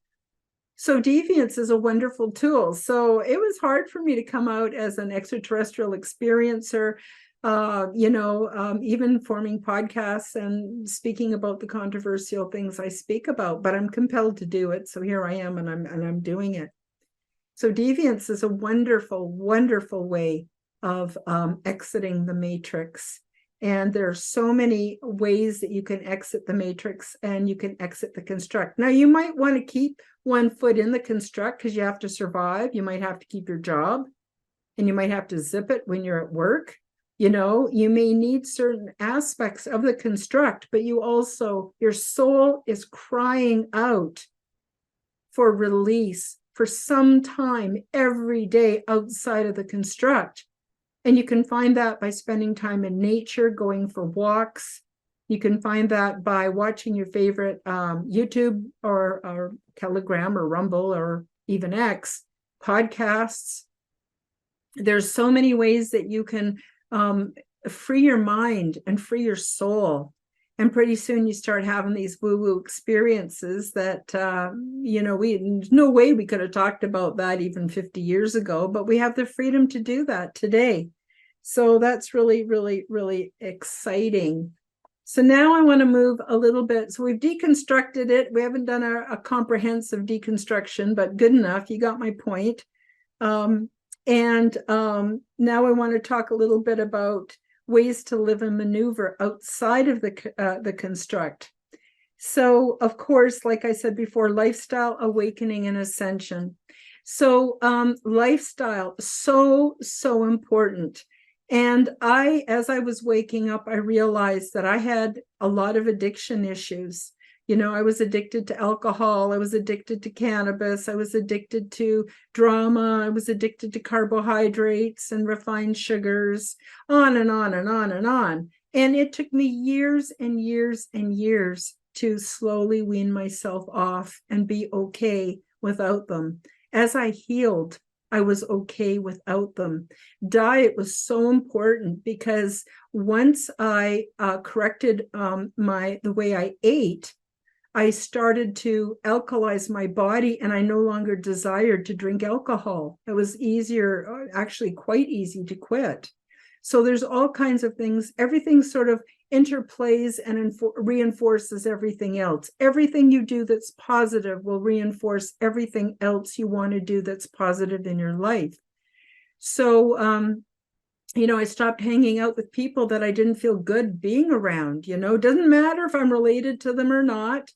So deviance is a wonderful tool. So it was hard for me to come out as an extraterrestrial experiencer, even forming podcasts and speaking about the controversial things I speak about, but I'm compelled to do it. So here I am, and I'm doing it. So deviance is a wonderful, wonderful way of exiting the matrix. And there are so many ways that you can exit the matrix and you can exit the construct. Now, you might want to keep one foot in the construct because you have to survive. You might have to keep your job and you might have to zip it when you're at work. You may need certain aspects of the construct, but your soul is crying out for release for some time every day outside of the construct. And you can find that by spending time in nature, going for walks. You can find that by watching your favorite YouTube or Telegram or Rumble or even X podcasts. There's so many ways that you can free your mind and free your soul. And pretty soon you start having these woo-woo experiences that, there's no way we could have talked about that even 50 years ago, but we have the freedom to do that today. So that's really, really, really exciting. So now I want to move a little bit. So we've deconstructed it. We haven't done a comprehensive deconstruction, but good enough. You got my point. Now I want to talk a little bit about ways to live and maneuver outside of the construct. So, of course, like I said before, lifestyle, awakening, and ascension. So lifestyle, so important. And as I was waking up, I realized that I had a lot of addiction issues. I was addicted to alcohol. I was addicted to cannabis. I was addicted to drama. I was addicted to carbohydrates and refined sugars, on and on and on and on. And it took me years and years and years to slowly wean myself off and be okay without them. As I healed, I was okay without them. Diet was so important because once I corrected the way I ate, I started to alkalize my body and I no longer desired to drink alcohol. It was easier, actually quite easy to quit. So there's all kinds of things. Everything sort of interplays and reinforces everything else. Everything you do that's positive will reinforce everything else you want to do that's positive in your life. So, I stopped hanging out with people that I didn't feel good being around. It doesn't matter if I'm related to them or not.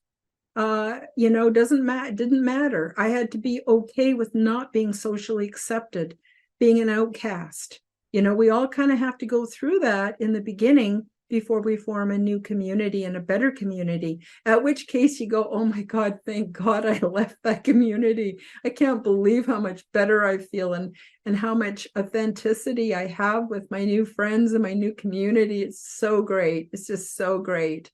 Didn't matter. I had to be okay with not being socially accepted. being an outcast. We all kind of have to go through that in the beginning before we form a new community and a better community, at which case you go, oh my God, thank God I left that community. I can't believe how much better I feel and how much authenticity I have with my new friends and my new community. It's so great. It's just so great.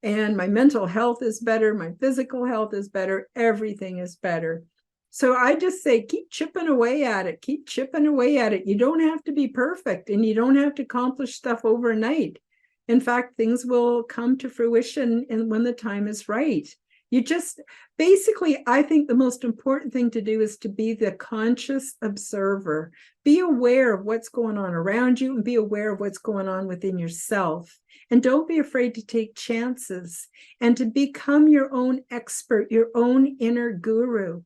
And my mental health is better. My physical health is better. Everything is better. So I just say, keep chipping away at it. Keep chipping away at it. You don't have to be perfect, and you don't have to accomplish stuff overnight. In fact, things will come to fruition when the time is right. You just, basically, I think the most important thing to do is to be the conscious observer. Be aware of what's going on around you and be aware of what's going on within yourself. And don't be afraid to take chances and to become your own expert, your own inner guru.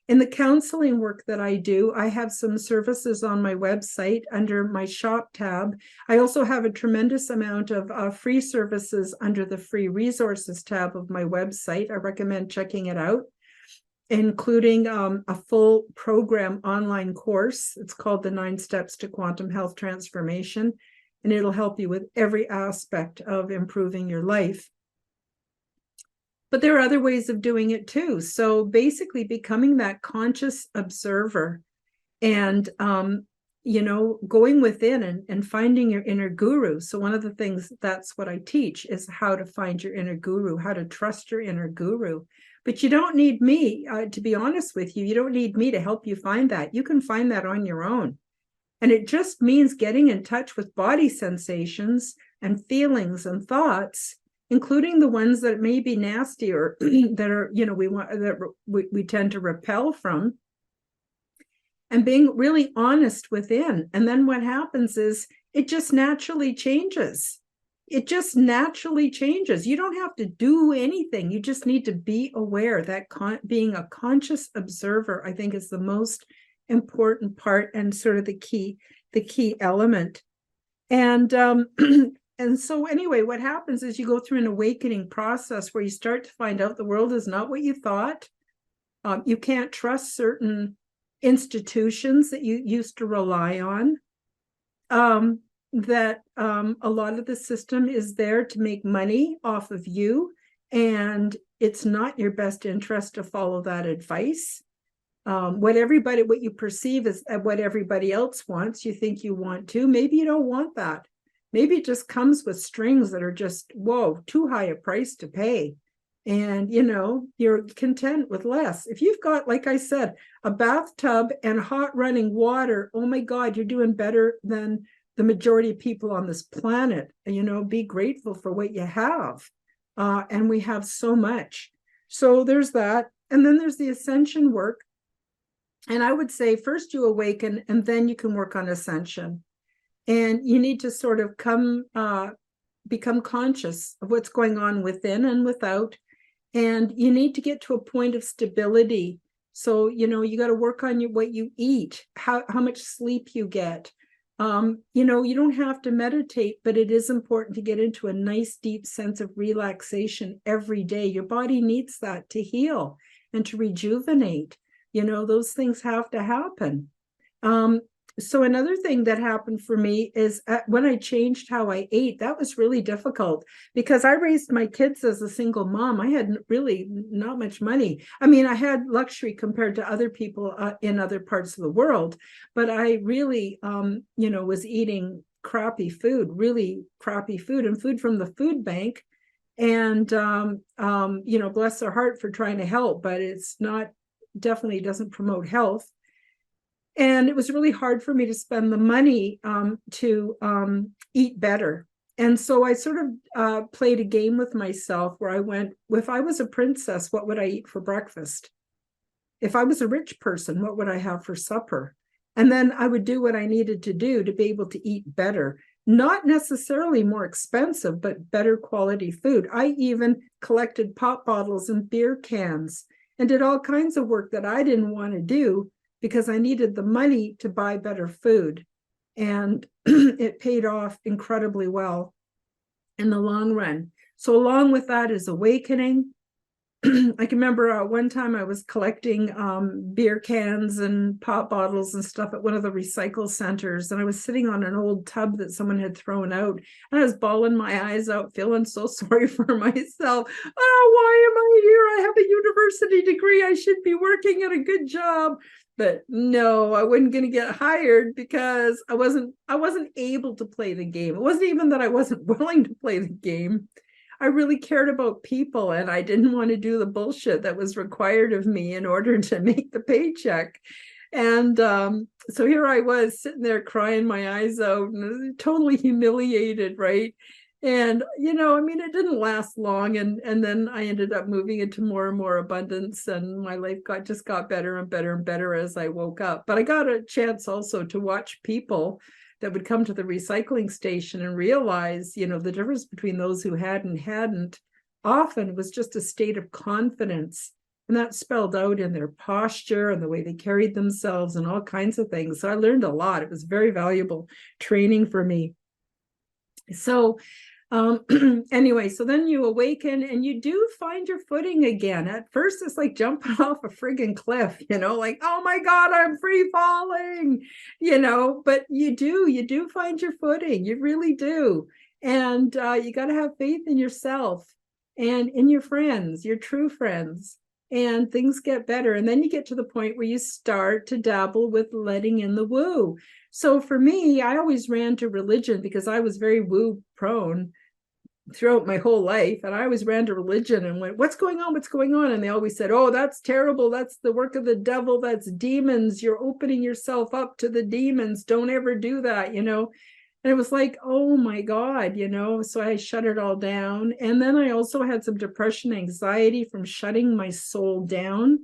In the counseling work that I do, I have some services on my website under my shop tab. I also have a tremendous amount of free services under the free resources tab of my website. I recommend checking it out, including a full program online course. It's called the 9 Steps to Quantum Health Transformation, and it'll help you with every aspect of improving your life. But there are other ways of doing it too. So basically becoming that conscious observer and, going within and finding your inner guru. So one of the things, that's what I teach, is how to find your inner guru, how to trust your inner guru. But you don't need me, to be honest with you, you don't need me to help you find that. You can find that on your own. And it just means getting in touch with body sensations and feelings and thoughts, including the ones that may be nasty or that are, we tend to repel from, and being really honest within. And then what happens is it just naturally changes. It just naturally changes. You don't have to do anything. You just need to be aware. That being a conscious observer, I think, is the most important part and sort of the key element. And and so anyway, what happens is you go through an awakening process where you start to find out the world is not what you thought. You can't trust certain institutions that you used to rely on. That a lot of the system is there to make money off of you, and it's not your best interest to follow that advice. What you perceive as what everybody else wants, you think you want to. Maybe you don't want that. Maybe it just comes with strings that are just, whoa, too high a price to pay. And, you're content with less. If you've got, like I said, a bathtub and hot running water, oh my God, you're doing better than the majority of people on this planet. Be grateful for what you have. And we have so much. So there's that. And then there's the ascension work. And I would say first you awaken, and then you can work on ascension. And you need to sort of become conscious of what's going on within and without. And you need to get to a point of stability. So, you got to work on what you eat, how much sleep you get. You don't have to meditate, but it is important to get into a nice, deep sense of relaxation every day. Your body needs that to heal and to rejuvenate. Those things have to happen. So another thing that happened for me is when I changed how I ate, that was really difficult because I raised my kids as a single mom. I had really not much money. I mean, I had luxury compared to other people in other parts of the world, but I really, was eating crappy food, really crappy food, and food from the food bank. And, bless their heart for trying to help, but it's definitely doesn't promote health. And it was really hard for me to spend the money to eat better. And so I sort of played a game with myself where I went, if I was a princess, what would I eat for breakfast? If I was a rich person, what would I have for supper? And then I would do what I needed to do to be able to eat better. Not necessarily more expensive, but better quality food. I even collected pop bottles and beer cans and did all kinds of work that I didn't want to do because I needed the money to buy better food. And it paid off incredibly well in the long run. So along with that is awakening. I can remember one time I was collecting beer cans and pop bottles and stuff at one of the recycle centers, and I was sitting on an old tub that someone had thrown out, and I was bawling my eyes out, feeling so sorry for myself. Oh, why am I here? I have a university degree. I should be working at a good job. But no, I wasn't going to get hired because I wasn't able to play the game. It wasn't even that I wasn't willing to play the game. I really cared about people, and I didn't want to do the bullshit that was required of me in order to make the paycheck. And so here I was sitting there crying my eyes out and totally humiliated, right? And, I mean, it didn't last long. And then I ended up moving into more and more abundance, and my life just got better and better and better as I woke up. But I got a chance also to watch people that would come to the recycling station and realize, the difference between those who had and hadn't often was just a state of confidence. And that spelled out in their posture and the way they carried themselves and all kinds of things. So I learned a lot. It was very valuable training for me. So anyway, so then you awaken and you do find your footing again. At first, it's like jumping off a friggin' cliff, like, oh my God, I'm free falling, but you do find your footing. You really do. And you got to have faith in yourself and in your friends, your true friends, and things get better. And then you get to the point where you start to dabble with letting in the woo. So for me, I always ran to religion because I was very woo prone throughout my whole life. And I always ran to religion and went, what's going on? What's going on? And they always said, oh, that's terrible. That's the work of the devil. That's demons. You're opening yourself up to the demons. Don't ever do that, And it was like, oh my God, so I shut it all down. And then I also had some depression, anxiety from shutting my soul down.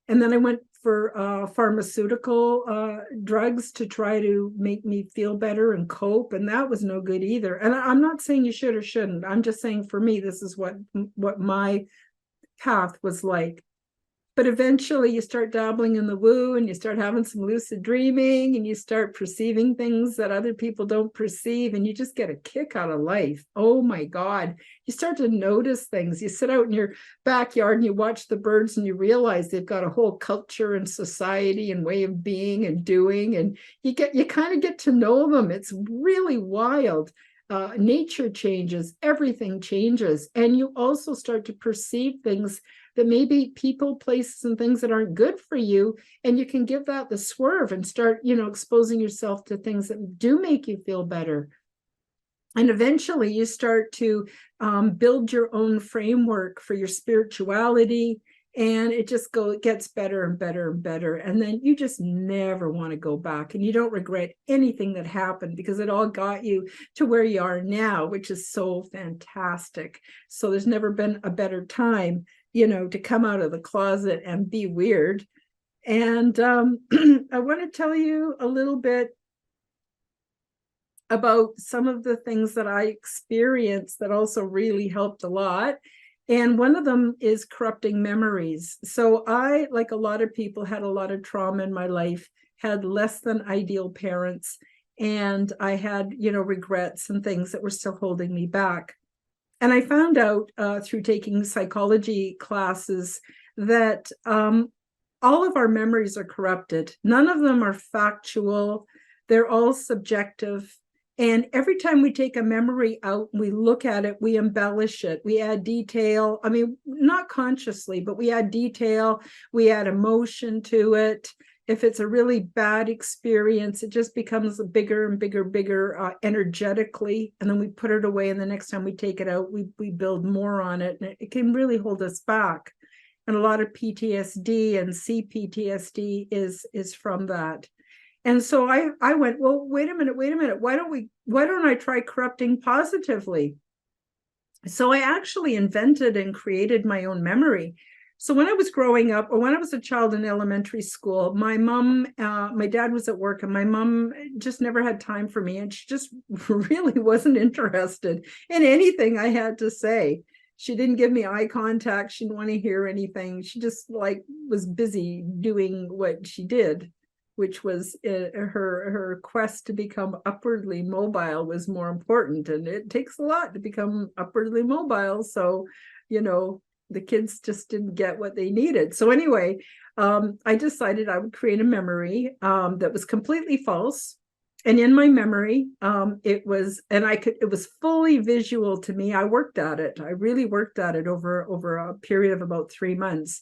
And then I went for pharmaceutical drugs to try to make me feel better and cope. And that was no good either. And I'm not saying you should or shouldn't. I'm just saying for me, this is what my path was like. But eventually you start dabbling in the woo and you start having some lucid dreaming and you start perceiving things that other people don't perceive, and you just get a kick out of life. Oh my God. You start to notice things. You sit out in your backyard and you watch the birds and you realize they've got a whole culture and society and way of being and doing, and you kind of get to know them. It's really wild. Nature changes, everything changes, and you also start to perceive things that maybe people, places, and things that aren't good for you, and you can give that the swerve and start, exposing yourself to things that do make you feel better. And eventually you start to build your own framework for your spirituality, and it just gets better and better and better. And then you just never want to go back, and you don't regret anything that happened because it all got you to where you are now, which is so fantastic. So there's never been a better time, to come out of the closet and be weird. And I want to tell you a little bit about some of the things that I experienced that also really helped a lot. And one of them is corrupting memories. So I, like a lot of people, had a lot of trauma in my life, had less than ideal parents, and I had, regrets and things that were still holding me back. And I found out through taking psychology classes that all of our memories are corrupted. None of them are factual. They're all subjective. And every time we take a memory out, we look at it, we embellish it, we add detail. I mean, not consciously, but we add detail, we add emotion to it. If it's a really bad experience, it just becomes bigger and bigger energetically. And then we put it away. And the next time we take it out, we build more on it. And it can really hold us back. And a lot of PTSD and CPTSD is from that. And so I went, well, wait a minute. Why don't I try corrupting positively? So I actually invented and created my own memory. So when I was growing up, or when I was a child in elementary school, my dad was at work, and my mom just never had time for me. And she just really wasn't interested in anything I had to say. She didn't give me eye contact. She didn't want to hear anything. She just was busy doing what she did, which was her quest to become upwardly mobile was more important. And it takes a lot to become upwardly mobile. So, the kids just didn't get what they needed. So anyway, I decided I would create a memory that was completely false. And in my memory, it was fully visual to me. I worked at it. I really worked at it over a period of about 3 months.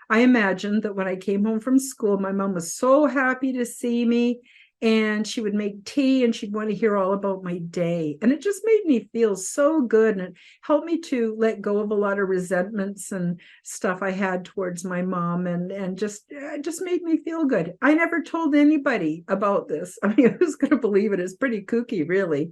I imagined that when I came home from school, my mom was so happy to see me, and she would make tea and she'd want to hear all about my day. And it just made me feel so good, and it helped me to let go of a lot of resentments and stuff I had towards my mom, and just made me feel good. I never told anybody about this. I mean, who's going to believe it? It's pretty kooky, really.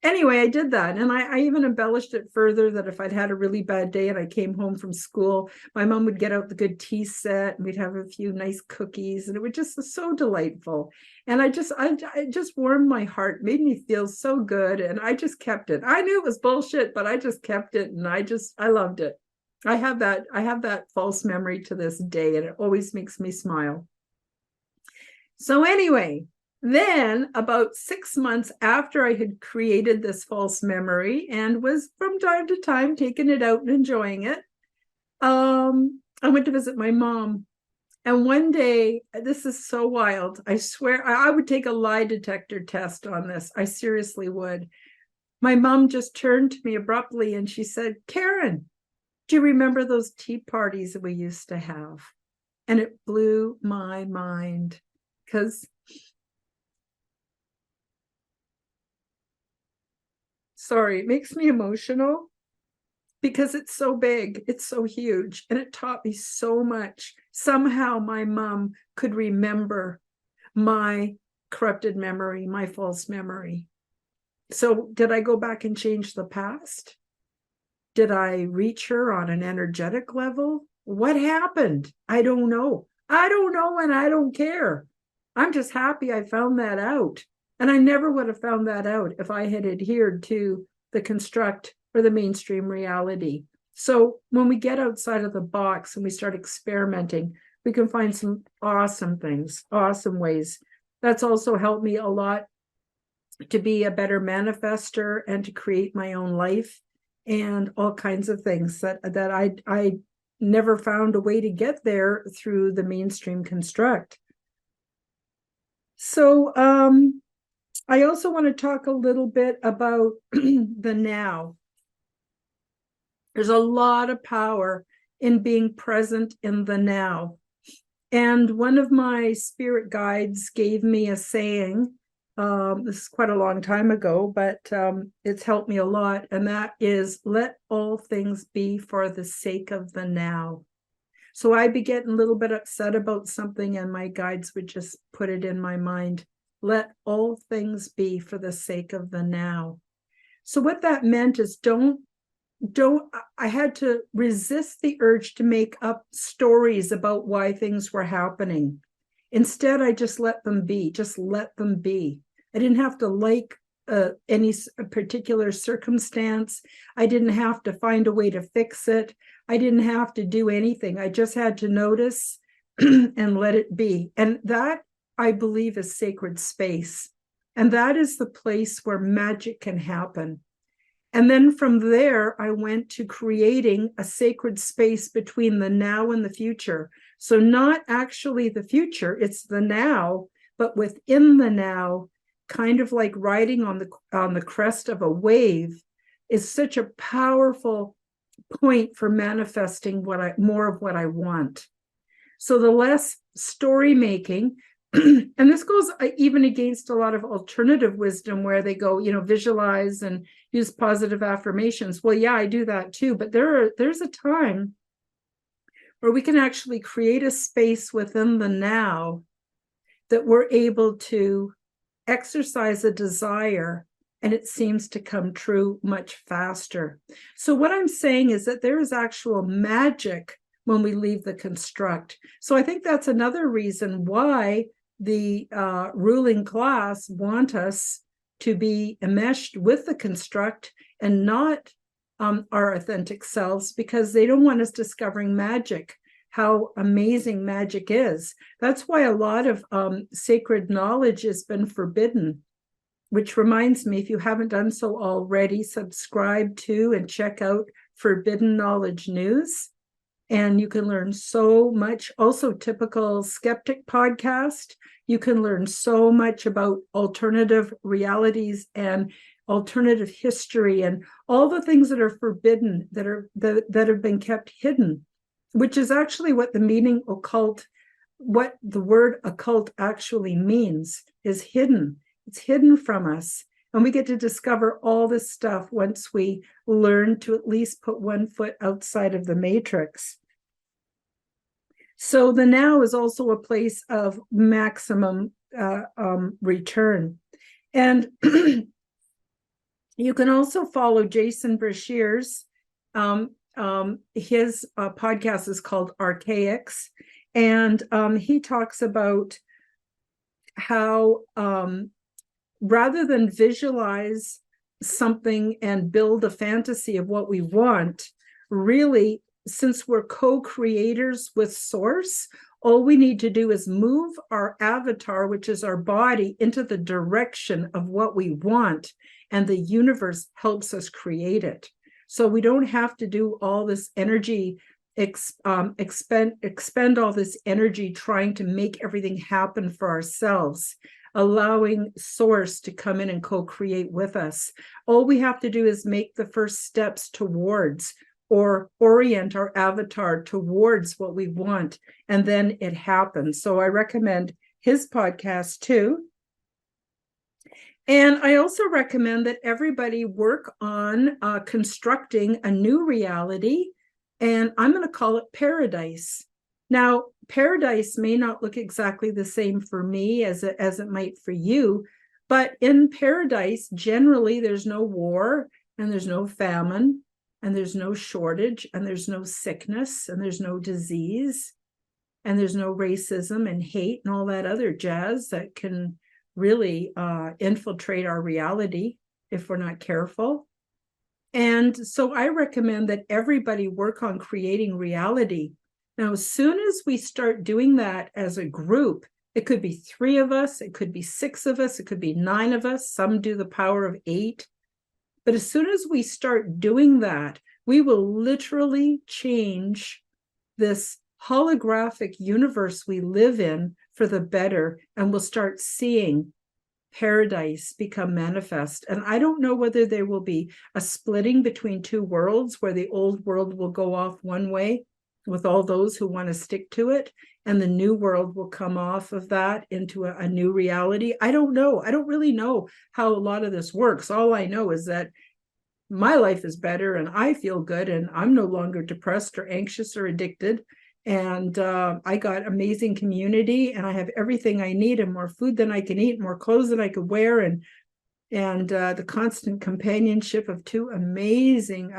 Anyway, I did that, and I even embellished it further, that if I'd had a really bad day and I came home from school, my mom would get out the good tea set and we'd have a few nice cookies, and it was just so delightful. And I just warmed my heart, made me feel so good, and I just kept it. I knew it was bullshit, but I just kept it, and I loved it. I have that false memory to this day, and it always makes me smile. So anyway, then about 6 months after I had created this false memory and was from time to time taking it out and enjoying it, I went to visit my mom. And one day, this is so wild, I swear, I would take a lie detector test on this. I seriously would. My mom just turned to me abruptly and she said, "Karen, do you remember those tea parties that we used to have?" And it blew my mind, because sorry, it makes me emotional because it's so big, it's so huge, and it taught me so much. Somehow my mom could remember my corrupted memory, my false memory. So did I go back and change the past? Did I reach her on an energetic level? What happened? I don't know. I don't know, and I don't care. I'm just happy I found that out. And I never would have found that out if I had adhered to the construct or the mainstream reality. So when we get outside of the box and we start experimenting, we can find some awesome things, awesome ways. That's also helped me a lot to be a better manifester and to create my own life and all kinds of things that I never found a way to get there through the mainstream construct. So I also want to talk a little bit about the now. There's a lot of power in being present in the now. And one of my spirit guides gave me a saying. This is quite a long time ago, but it's helped me a lot. And that is, let all things be for the sake of the now. So I'd be getting a little bit upset about something, and my guides would just put it in my mind. Let all things be for the sake of the now. So what that meant is I had to resist the urge to make up stories about why things were happening. Instead, I just let them be, I didn't have to like any particular circumstance. I didn't have to find a way to fix it. I didn't have to do anything. I just had to notice and let it be. And that, I believe, is sacred space. And that is the place where magic can happen. And then from there, I went to creating a sacred space between the now and the future. So not actually the future, it's the now, but within the now, kind of like riding on the crest of a wave, is such a powerful point for manifesting more of what I want. So the less story making, and this goes even against a lot of alternative wisdom where they go, visualize and use positive affirmations. Well, yeah, I do that too. But there's a time where we can actually create a space within the now that we're able to exercise a desire, and it seems to come true much faster. So what I'm saying is that there is actual magic when we leave the construct. So I think that's another reason why the ruling class want us to be enmeshed with the construct and not our authentic selves, because they don't want us discovering magic, how amazing magic is. That's why a lot of sacred knowledge has been forbidden, which reminds me, if you haven't done so already, subscribe to and check out Forbidden Knowledge News. And you can learn so much. Also, Typical Skeptic podcast. You can learn so much about alternative realities and alternative history and all the things that are forbidden, that have been kept hidden, which is actually what the meaning occult, what the word occult actually means, is hidden. It's hidden from us. And we get to discover all this stuff once we learn to at least put one foot outside of the matrix. So the now is also a place of maximum return. And you can also follow Jason Brashear's. His podcast is called Archaics. And he talks about how rather than visualize something and build a fantasy of what we want, really, since we're co-creators with Source, all we need to do is move our avatar, which is our body, into the direction of what we want, and the universe helps us create it. So we don't have to do all this energy, expend all this energy trying to make everything happen for ourselves, allowing Source to come in and co-create with us. All we have to do is make the first steps towards, or orient our avatar towards what we want, and then it happens. So I recommend his podcast too. And I also recommend that everybody work on constructing a new reality, and I'm going to call it paradise. Now, paradise may not look exactly the same for me as it might for you, but in paradise, generally, there's no war, and there's no famine, and there's no shortage, and there's no sickness, and there's no disease, and there's no racism and hate and all that other jazz that can really infiltrate our reality if we're not careful. And so I recommend that everybody work on creating reality. Now, as soon as we start doing that as a group, it could be 3 of us, it could be 6 of us, it could be 9 of us, some do the power of 8. But as soon as we start doing that, we will literally change this holographic universe we live in for the better, and we'll start seeing paradise become manifest. And I don't know whether there will be a splitting between 2 worlds, where the old world will go off one way with all those who want to stick to it, and the new world will come off of that into a new reality. I don't know. I don't really know how a lot of this works. All I know is that my life is better, and I feel good, and I'm no longer depressed or anxious or addicted. And I got amazing community, and I have everything I need, and more food than I can eat, more clothes than I could wear, and the constant companionship of 2 amazing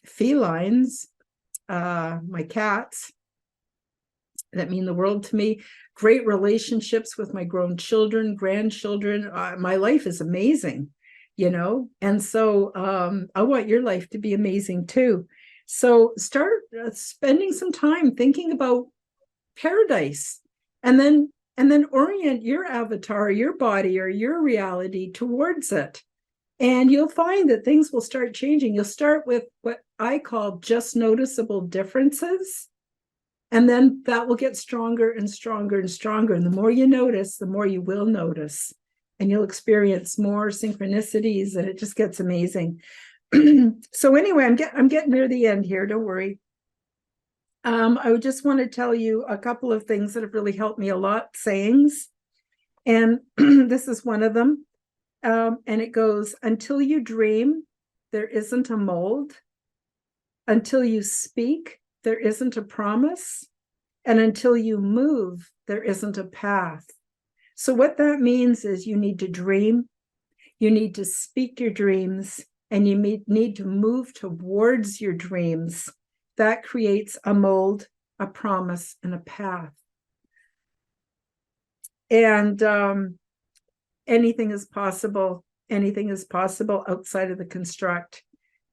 felines, my cats that mean the world to me. Great relationships with my grown children, grandchildren. My life is amazing, and so I want your life to be amazing too. So start spending some time thinking about paradise, and then orient your avatar, your body, or your reality towards it. And you'll find that things will start changing. You'll start with what I call just noticeable differences. And then that will get stronger and stronger and stronger. And the more you notice, the more you will notice. And you'll experience more synchronicities, and it just gets amazing. So anyway, I'm getting near the end here. Don't worry. I would just want to tell you a couple of things that have really helped me a lot, sayings. And this is one of them. And it goes, until you dream, there isn't a mold. Until you speak, there isn't a promise. And until you move, there isn't a path. So what that means is you need to dream, you need to speak your dreams, and you need to move towards your dreams. That creates a mold, a promise, and a path. And anything is possible outside of the construct.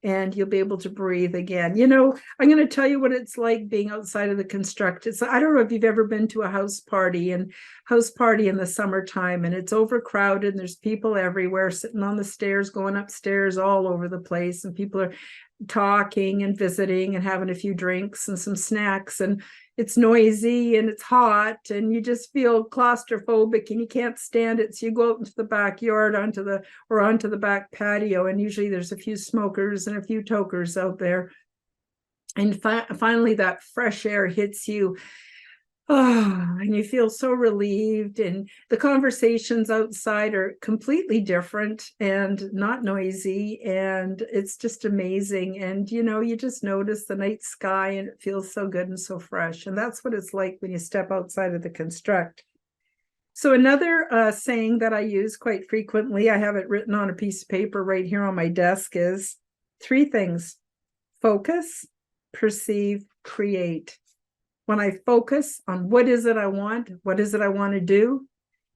and you'll be able to breathe again. You know, I'm going to tell you what it's like being outside of the constructed. So I don't know if you've ever been to a house party in the summertime, and it's overcrowded and there's people everywhere sitting on the stairs, going upstairs all over the place, and people are talking and visiting and having a few drinks and some snacks, and it's noisy and it's hot and you just feel claustrophobic and you can't stand it. So you go out into the backyard onto the back patio, and usually there's a few smokers and a few tokers out there. And finally that fresh air hits you. Oh, and you feel so relieved, and the conversations outside are completely different and not noisy, and it's just amazing. And you know, you just notice the night sky and it feels so good and so fresh. And that's what it's like when you step outside of the construct. So another saying that I use quite frequently, I have it written on a piece of paper right here on my desk, is 3 things: focus, perceive, create. When I focus on what is it I want to do,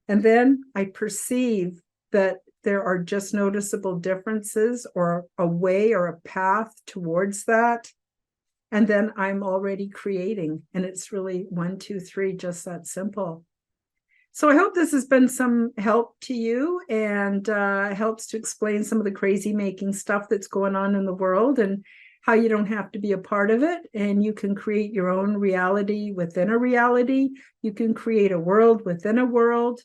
and then I perceive that there are just noticeable differences or a way or a path towards that, and then I'm already creating. And it's really 1, 2, 3, just that simple. So I hope this has been some help to you, and helps to explain some of the crazy making stuff that's going on in the world, and how you don't have to be a part of it, and you can create your own reality within a reality. You can create a world within a world,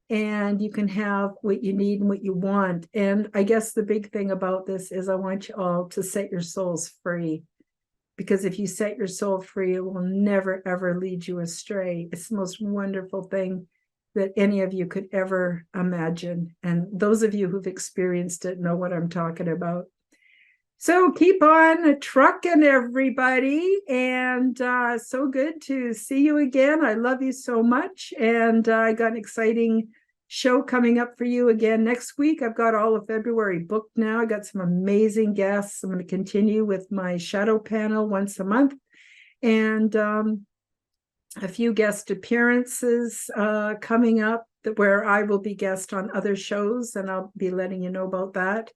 and you can have what you need and what you want. And I guess the big thing about this is I want you all to set your souls free, because if you set your soul free, it will never, ever lead you astray. It's the most wonderful thing that any of you could ever imagine. And those of you who've experienced it know what I'm talking about. So keep on trucking, everybody, and so good to see you again. I love you so much, and I got an exciting show coming up for you again next week. I've got all of February booked now. I got some amazing guests. I'm going to continue with my shadow panel once a month, and a few guest appearances coming up where I will be guest on other shows, and I'll be letting you know about that.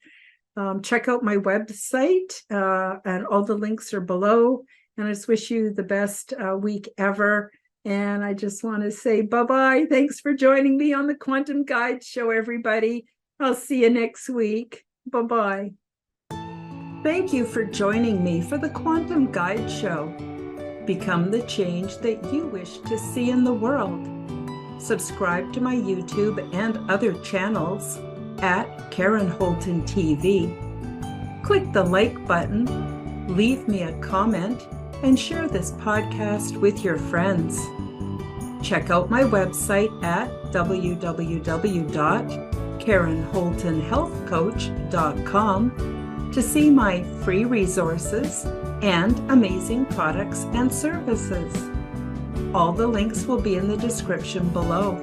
Check out my website, and all the links are below. And I just wish you the best week ever. And I just want to say bye-bye. Thanks for joining me on the Quantum Guide Show, everybody. I'll see you next week. Bye-bye. Thank you for joining me for the Quantum Guide Show. Become the change that you wish to see in the world. Subscribe to my YouTube and other channels at Karen Holton TV. Click the like button, leave me a comment, and share this podcast with your friends. Check out my website at www.KarenHoltonHealthCoach.com to see my free resources and amazing products and services. All the links will be in the description below.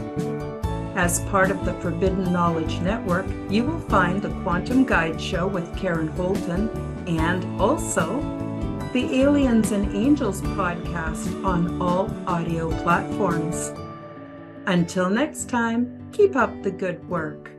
As part of the Forbidden Knowledge Network, you will find the Quantum Guide Show with Karen Holton, and also the Aliens and Angels podcast on all audio platforms. Until next time, keep up the good work.